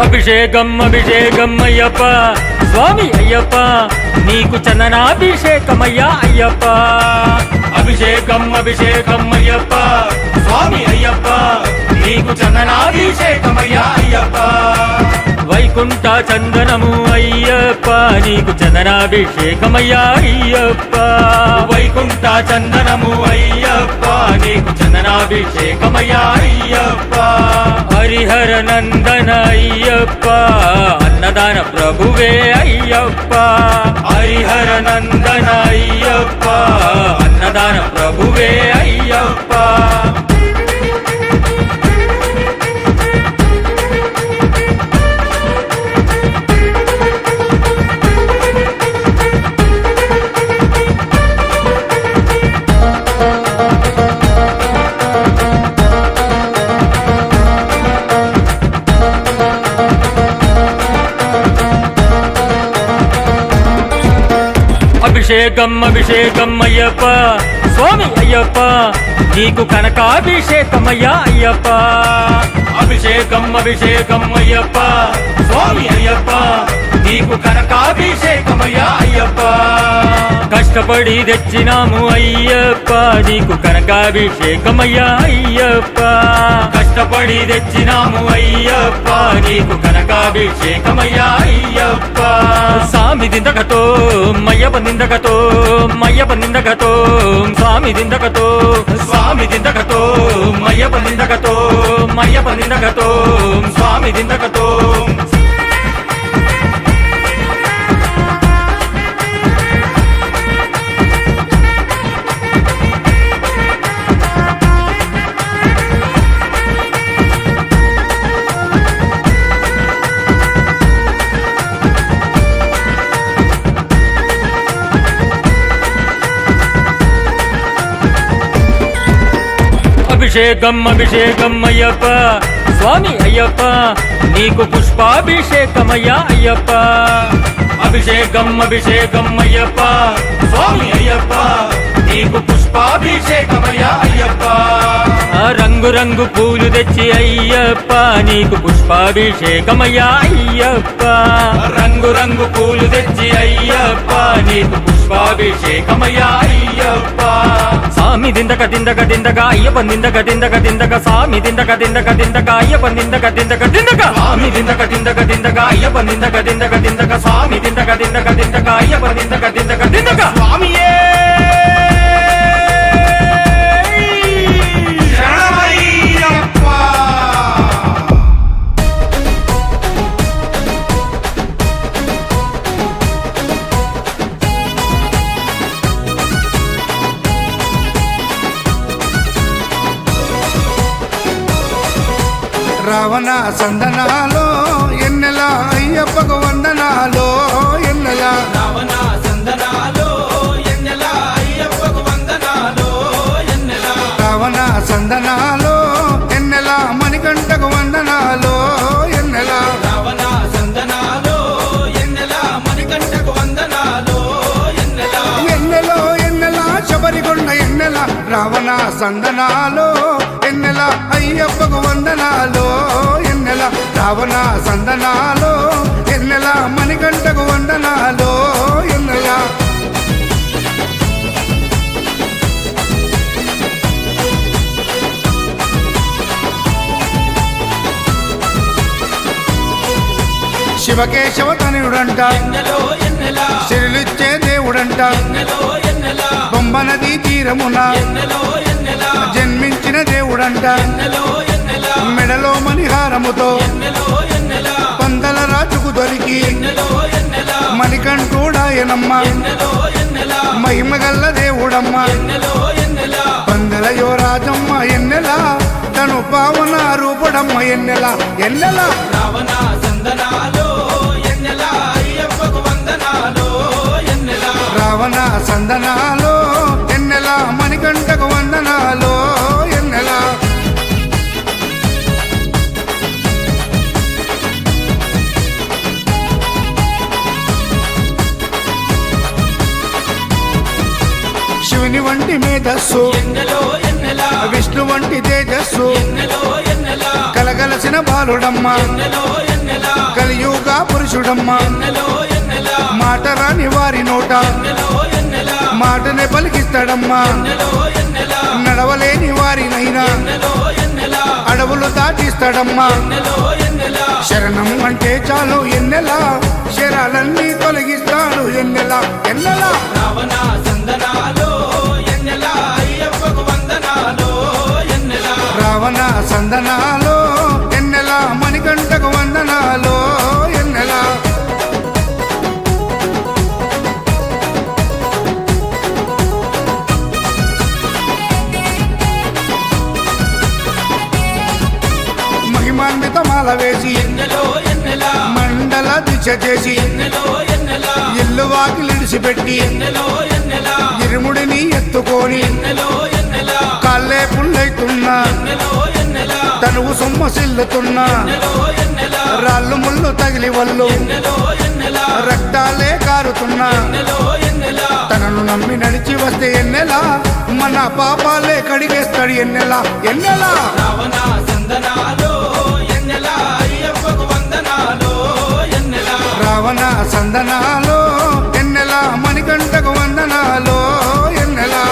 అభిషేకం అభిషేకం అయ్యప్ప స్వామి అయ్యప్ప నీకు చందనాభిషేకమయ్యా అయ్యప్ప అభిషేకం అభిషేకం అయ్యప్ప స్వామి అయ్యప్ప నీకు చందనాభిషేకమయ్యా అయ్యప్ప వైకుంఠ చందనము అయ్యప్ప నీకు చందనాభిషేకమయ్యా అయ్యప్ప వైకుంఠ చందనము అయ్యప్ప నీకు చందనాభిషేకమయ్యా అయ్యప్ప హరిహర నందన అయ్యప్ప అన్నదాన ప్రభువే అయ్యప్ప హరిహర నందన అయ్యప్ప అన్నదాన ప్రభువే అయ్యప్ప అభిషేకం అభిషేకం అయ్యప్ప స్వామి అయ్యప్ప నీకు కనకాభిషేకమయ్యా అయ్యప్ప అభిషేకం అభిషేకం అయ్యప్ప స్వామి అయ్యప్ప నీకు కనకాభిషేకమయ్యా అయ్యప్ప కష్టపడి తెచ్చినాము అయ్యప్ప నీకు కనకాభిషేకమయ్యా అయ్యప్ప కష్టపడి తెచ్చినాము అయ్యప్ప నీకు కనకాభిషేకమయ్యా అయ్యప్ప స్వామి దిందకతో మయ్యప్ప నిందకతో మయ్యప్ప నిందకతో స్వామి దిందకతో స్వామి దిందకతో మయ్యప్ప నిందకతో మయ్యప్ప నిందకతో స్వామి దిందకతో అభిషేకం అభిషేకం అయ్యప్ప స్వామి అయ్యప్ప నీకు పుష్పాభిషేకమయ్యా అయ్యప్ప అభిషేకం అభిషేకం అయ్యప్ప స్వామి అయ్యప్ప నీకు పుష్పాభిషేకమయ్యా అయ్యప్ప రంగు రంగు పూలు తెచ్చి అయ్యప్ప నీకు పుష్పాభిషేకమయ్యా అయ్యప్ప రంగు రంగు పూలు తెచ్చి అయ్యప్ప నీకు పుష్పాభిషేకమయ్యా అయ్యప్ప స్వామి దిందక దిందక దిందక అయ్యప్ప నిందక దిందక దిందక స్వామి దిందక దిందక దిందక అయ్యప్ప నిందక దిందక దిందక స్వామి దిందక దిందక దిందక అయ్యప్ప నిందక దిందక దిందక స్వామి దిందక దిందక దిందక అయ్యప్ప నిందక దిందక దిందక స్వామియే రావణ సందనాలో ఎన్నెల అయ్యప్పకు వందనాలో ఎన్నెల రావణ సందనాలో ఎన్నెల అయ్యప్పకు వందనాలో ఎన్నెల రావణ సందనాలో ఎన్నెల మణికంఠకు వందనాలో ఎన్నెల రావణ సందనాలో ఎన్నెల మణికంఠకు వందనాలో ఎన్నెల ఎన్నెలో ఎన్నెల శబరికొండ ఎన్నెల రావణ సందనాలో ఎన్నెల అయ్యప్పకు వందనాలో ఎన్నెల రావణ సందనాలో ఎన్నెల మణికంఠకు వందనాలో ఎన్నెల శివకేశవ తనయుడంట ఎన్నెలో ఎన్నెలా సిరులిచ్చే దేవుడంట ఎన్నెలో ఎన్నెలా బొమ్మ నదీ తీరమున ఎన్నెలో ఎన్నెలా జన్మించిన దేవుడంట ఎన్నెలో ఎన్నెలా మెడలో మణిహారముతో ఎన్నెలో ఎన్నెలా పందల రాజుకు దొరికి ఎన్నెలో ఎన్నెలా మణికంఠుడాయనమ్మ ఎన్నెలో ఎన్నెలా మహిమగల్ల దేవుడమ్మ ఎన్నెలో ఎన్నెలా పందల యువరాజమ్మ ఎన్నెలా తను పావన రూపుడమ్మ ఎన్నెలా ఎన్నెలా రావణ సందనాలో ఎన్నెలా అయ్యప్పకు వందనాలో ఎన్నెలా రావణ సందనాలో ఎన్నెలా మణికంఠకు వందనాలో ఎన్నెలా శివుని వంటి మేధస్సు ఎన్నెలో ఎన్నెలా విష్ణు వంటి తేజస్సు ఎన్నెలో ఎన్నెలా కలగలసిన బాలుడమ్మ ఎన్నెలో ఎన్నెలా కలియుగ పురుషుడమ్మ ఎన్నెలో ఎన్నెలా మాట రాని వారి నోట ఎన్నెలో ఎన్నెలా మాటనే పలికిస్తాడమ్మా ఎన్నెలో ఎన్నెలా నడవలేని వారినైనా ఎన్నెలో ఎన్నెలా అడవులు దాటిస్తాడమ్మా ఎన్నెలో ఎన్నెలా శరణం అంటే చాలు ఎన్నెలా శరాలన్నీ తొలగిస్తాడు ఎన్నెలా ఎన్నెలా రావణ సందనాలో ఎన్నెలా అయ్యప్పకు వందనాలో ఎన్నెలా రావణ సందనాలో ఎన్నెలా మణికంఠకు వందనాలో ఎన్నెలా మహిమాన్విత మాల వేసి ఎన్నెలో ఎన్నెలా మండల దిశ చేసి ఎన్నెలో ఎన్నెలా ఇల్లు వాకిలిడిసిపెట్టి ఎన్నెలో ఎన్నెలా ఇరుముడిని ఎత్తుకొని ఎన్నెలో ఎన్నెలా కాళ్ళే పుల్లైతున్నా ఎన్నెలో ఎన్నెలా తనువు సొమ్మసిల్లుతున్నా ఎన్నెలో ఎన్నెలా రాళ్ళు ముళ్ళు తగిలి వల్లు ఎన్నెలో ఎన్నెలా రక్తాలే కారుతున్నా ఎన్నెలో ఎన్నెలా తనను నమ్మి నడిచి వస్తే ఎన్నెలా మన పాపాలే కడిగేస్తాడు ఎన్నెలా ఎన్నెలా రావణ సందనాలో ఎన్నెలా అయ్యప్పకు వందనాలో ఎన్నెలా రావణ సందనాలో ఎన్నెలా మణికంఠకు వందనాలో ఎన్నెలా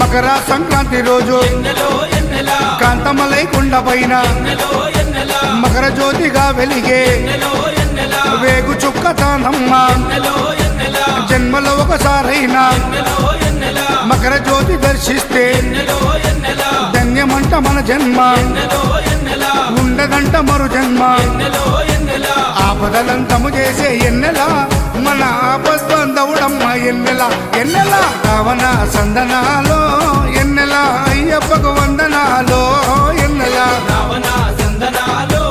మకర సంక్రాంతి రోజు ఎన్నెలో ఎన్నెలా కాంతమలై కొండ పైన ఎన్నెలో ఎన్నెలా మకర జ్యోతిగా వెలిగే ఎన్నెలో ఎన్నెలా వేగు చుక్కతానమ్మ ఎన్నెలో ఎన్నెలా జన్మలో ఒకసారైనా ఎన్నెలో ఎన్నెలా మకర జ్యోతి దర్శిస్తే ఎన్నెలో ఎన్నెలా ధన్యమంట మన జన్మ ఎన్నెలో ఎన్నెలా ఉండదంట మరు జన్మ ఎన్నెలో ఎన్నెలా ఆపదలంతము చేసే ఎన్నెలా మన ఆపద్బంధవుడమ్మ ఎన్నెలా ఎన్నెలా రావణ సందనాలో ఎన్నెలా అయ్యప్పకు వందనాలో ఎన్నెలా రావణ సందనాలో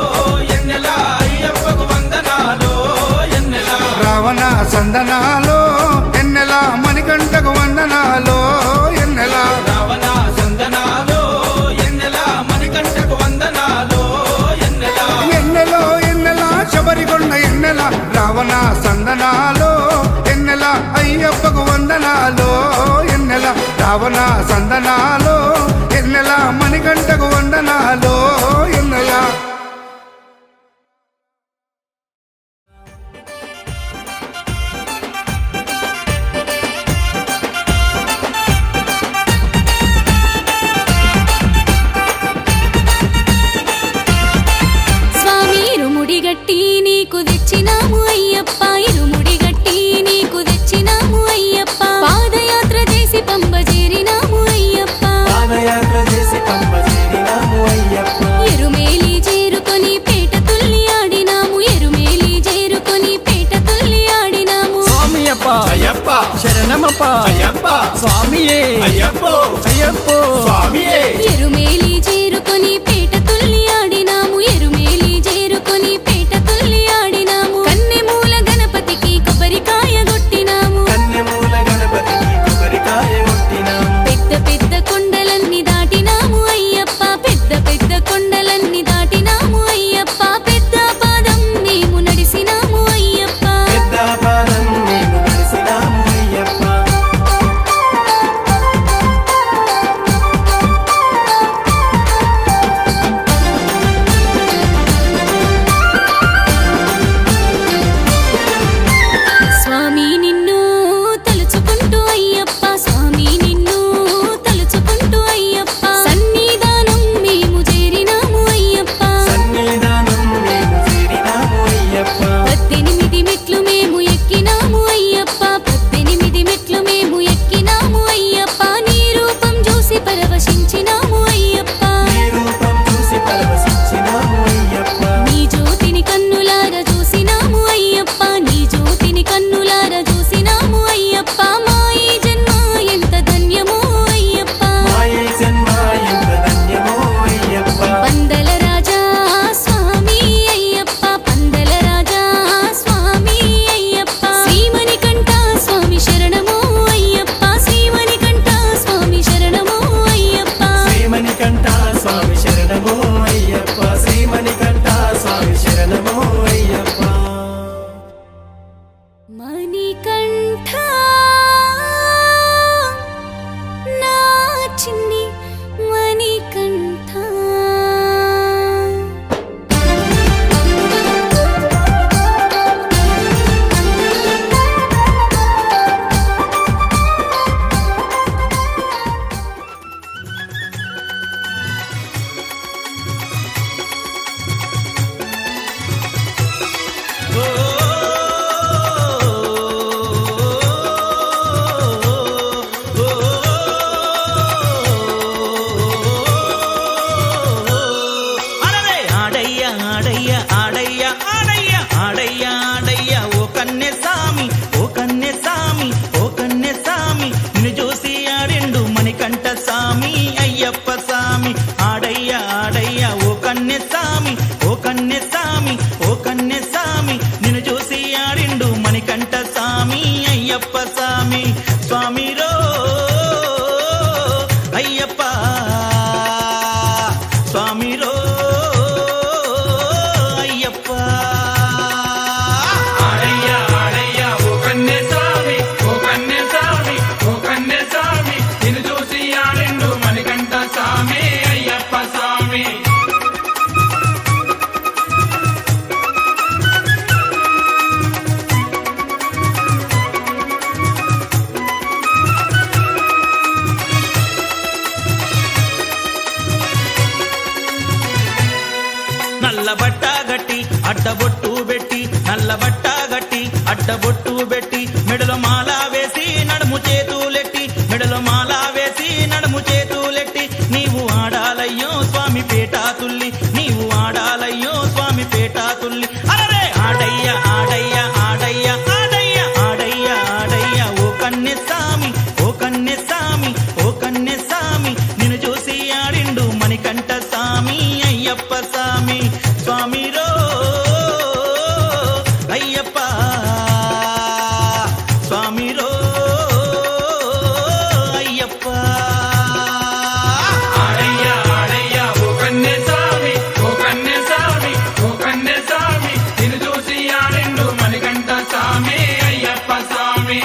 ఎన్నెలా అయ్యప్పకు వందనాలో ఎన్నెలా రావణ సందనాలో ఎన్నెలా మణికంఠకు వందనాలో ఎన్నెలా రావణ సందనాలో ఎన్నెలా మణికంఠకు వందనాలో ఎన్నెలా ఎన్నెలో ఎన్నెలా శబరికొండ ఎన్నెలా రావణ సందనాలో ఎన్నెలా అయ్యప్పకు వందనాలో ఎన్నెలా రావణ సందనాలో ఎన్నెలా మణికంఠకు వందనాలో ఎన్నెలా స్వామి ఇరుముడి గట్టి నీకు తెచ్చినాము అయ్యప్ప ఇరుముడి గట్టి నీకు తెచ్చినాము అయ్యప్ప పాదయాత్ర చేసి పంబ చేరినాము అయ్యప్ప పాదయాత్ర చేసి పంప చేరినాము అయ్యప్ప ఎరుమే అడ్డబొట్టు పెట్టి నల్ల బట్ట గట్టి అడ్డబొట్టు పెట్టి మెడలో మాల వేసి నడుము చేతులెట్టి మెడలో మాల వేసి నడుము చేతులెట్టి నీవు ఆడాలయ్యో స్వామి పేటా తుల్లి నీవు ఆడాలయ్యో స్వామి పేటా తుల్లి అరే ఆడయ్య ఆడయ్య ఆడయ్య ఆడయ్య ఆడయ్య ఆడయ్య ఓ కన్నెస్వామి ఓ కన్నెస్వామి ఓ కన్నెస్వామి నిన్ను చూసి ఆడిండు మణికంఠ స్వామి అయ్యప్ప స్వామి స్వామి రో అయ్యప్ప స్వామి రో అయ్యప్ప ఆడయ్య ఆడయ్య ఓ కన్నెస్వామి ఓ కన్నెస్వామి ఓ కన్నెస్వామి నిన్ను చూసి ఆడిండు మణికంఠ స్వామి అయ్యప్ప స్వామి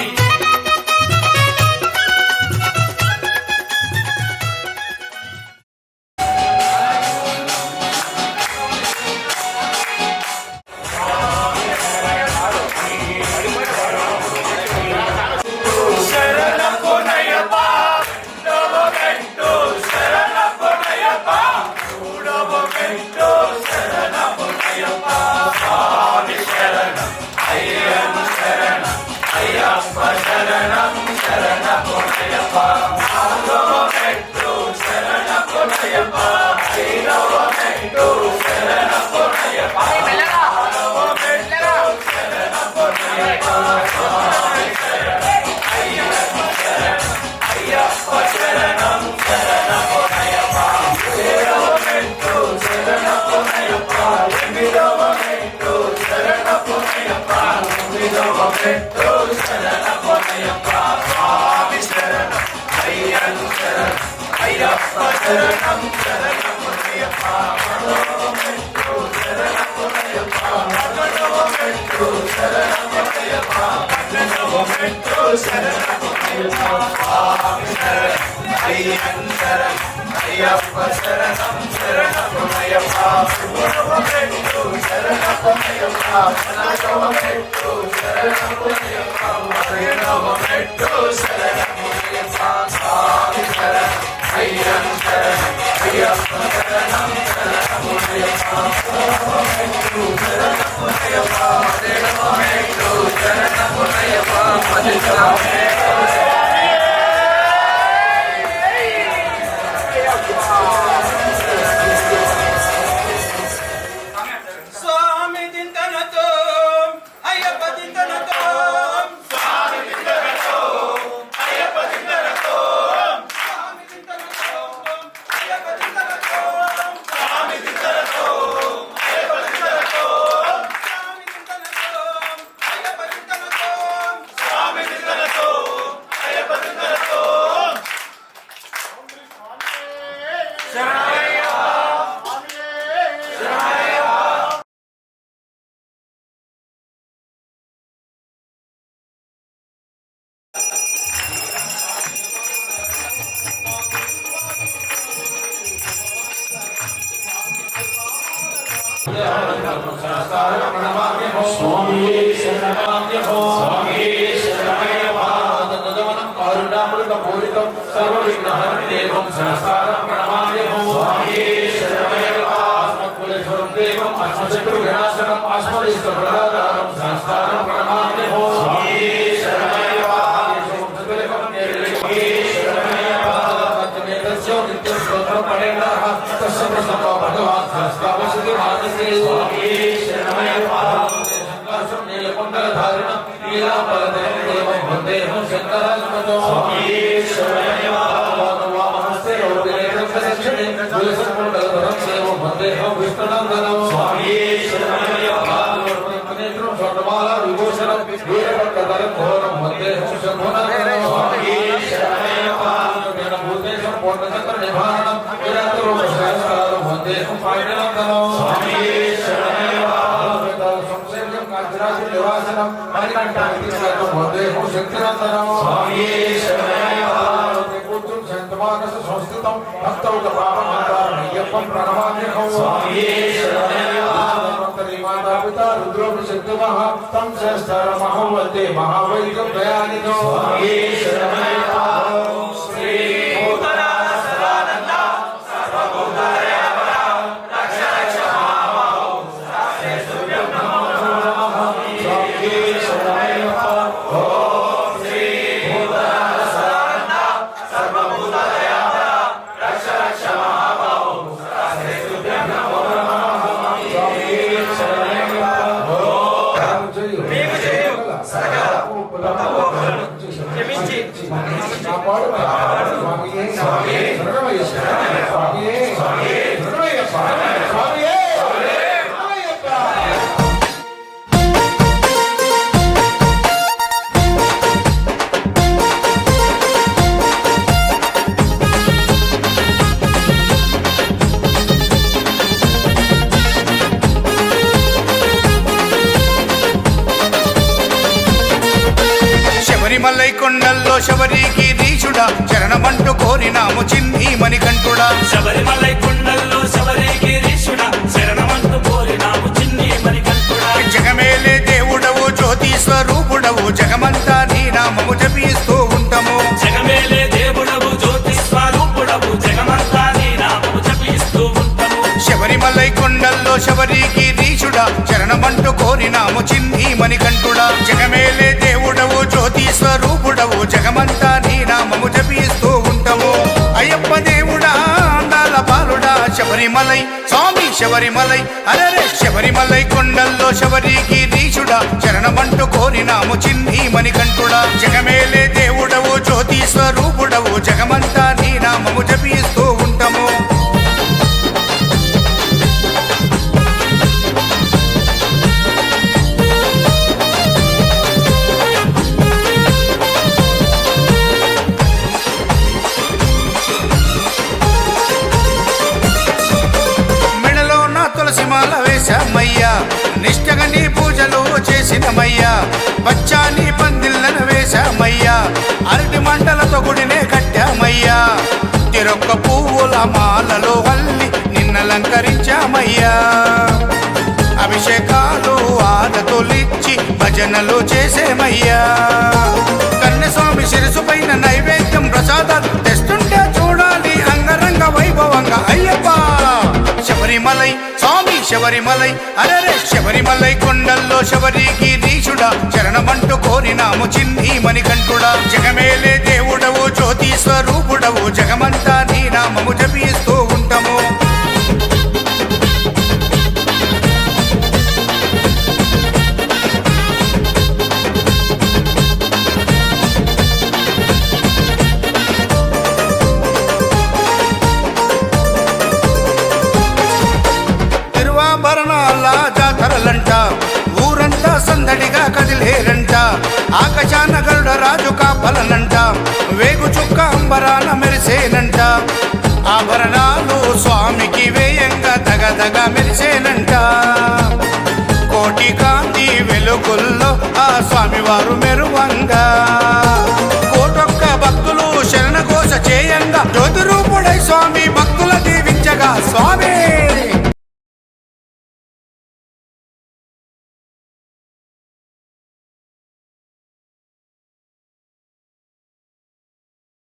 స్వామి దింతనతో అయ్యప్ప దింతనతో స్వామి దింతనతో అయ్యప్ప దింతనతో స్వామి దింతనతో అయ్యప్ప దింతనతో స్వామి దింతనతో అయ్యప్ప దింతనతో స్వామి దింతనతో అయ్యప్ప దింతనతో స్వామి దింతనతో అయ్యప్ప దింతనతో శ్రీ శబరిమలై కొండల్లో శబరిగిరీశుడా శరణమంటూ కోరినాము చిన్ని మణికంఠుడా శబరిమలై కొండల్లో శబరిగిరీశుడా శరణమంటూ కోరినాము చిన్ని మణికంఠుడా జగమేలే దేవుడవు జ్యోతి స్వరూపుడవు జగమంతా నీ నామము జపిస్తూ ఉంటాము జగమేలే దేవుడవు జ్యోతి స్వరూపుడవు జగమంతా నీ నామము జపిస్తూ ఉంటాము శబరిమలై కొండల్లో శబరిగిరీశుడా శరణమంటూ కోరినాము చిన్ని మణికంఠుడా జగమేలే దేవుడవు జ్యోతి స్వరూపుడవు జగమంతా నీ నామము జపిస్తూ ఉంటాము అయ్యప్ప దేవుడా అందాల బాలుడా శబరిమలై స్వామి శబరిమలై అరరే శబరిమలై కొండల్లో శబరిగిరీశుడా శరణమంటూ కోరినాము చిన్ని మణికంఠుడా జగమేలే దేవుడవు జ్యోతి స్వరూపుడవు జగమంతా నీ నామము జపిస్తూ ఉంటాము తులసిమాల వేశామయ్యా నిష్టగా నీ పూజలు చేసినమయ్యా పచ్చాని పందిళ్ళను వేశామయ్యా అరటి మంటలతో గుడినే కట్టామయ్యా తిరొక్క పువ్వుల మాలలో వల్లి నిన్నలంకరించామయ్యా అభిషేకాలు ఆరతులిచ్చి భజనలు చేసేమయ్యా కన్యస్వామి శిరసు పైన నైవేద్యం ప్రసాదాలు తెస్తుంటే చూడాలి అంగరంగ వైభవంగా అయ్యప్ప శబరిమలై స్వామి శబరిమలై అరరే శబరిమలై కొండల్లో శబరిగిరీశుడా శరణమంటూ కోరినాము చిన్ని మణికంఠుడా జగమేలే దేవుడవు జ్యోతి స్వరూపుడవు జగమంతా నీ నామము జపిస్తూ ఉంటాము తిరువాభరణాల జాతరలంట ఊరంతా సందడిగా కదిలేరంట ఆకాశాన గరుడ రాజు కాపలనంట వేగు చుక్క అంబరాన మెరిసేనంట ఆభరణాలు స్వామికి వేయంగా దగదగ మెరిసేనంట కోటి కాంతి వెలుగుల్లో ఆ స్వామివారు మెరువంగా కోటొక్క భక్తులు శరణఘోష చేయంగా జ్యోతి రూపుడై స్వామి భక్తుల దీవించగా స్వామి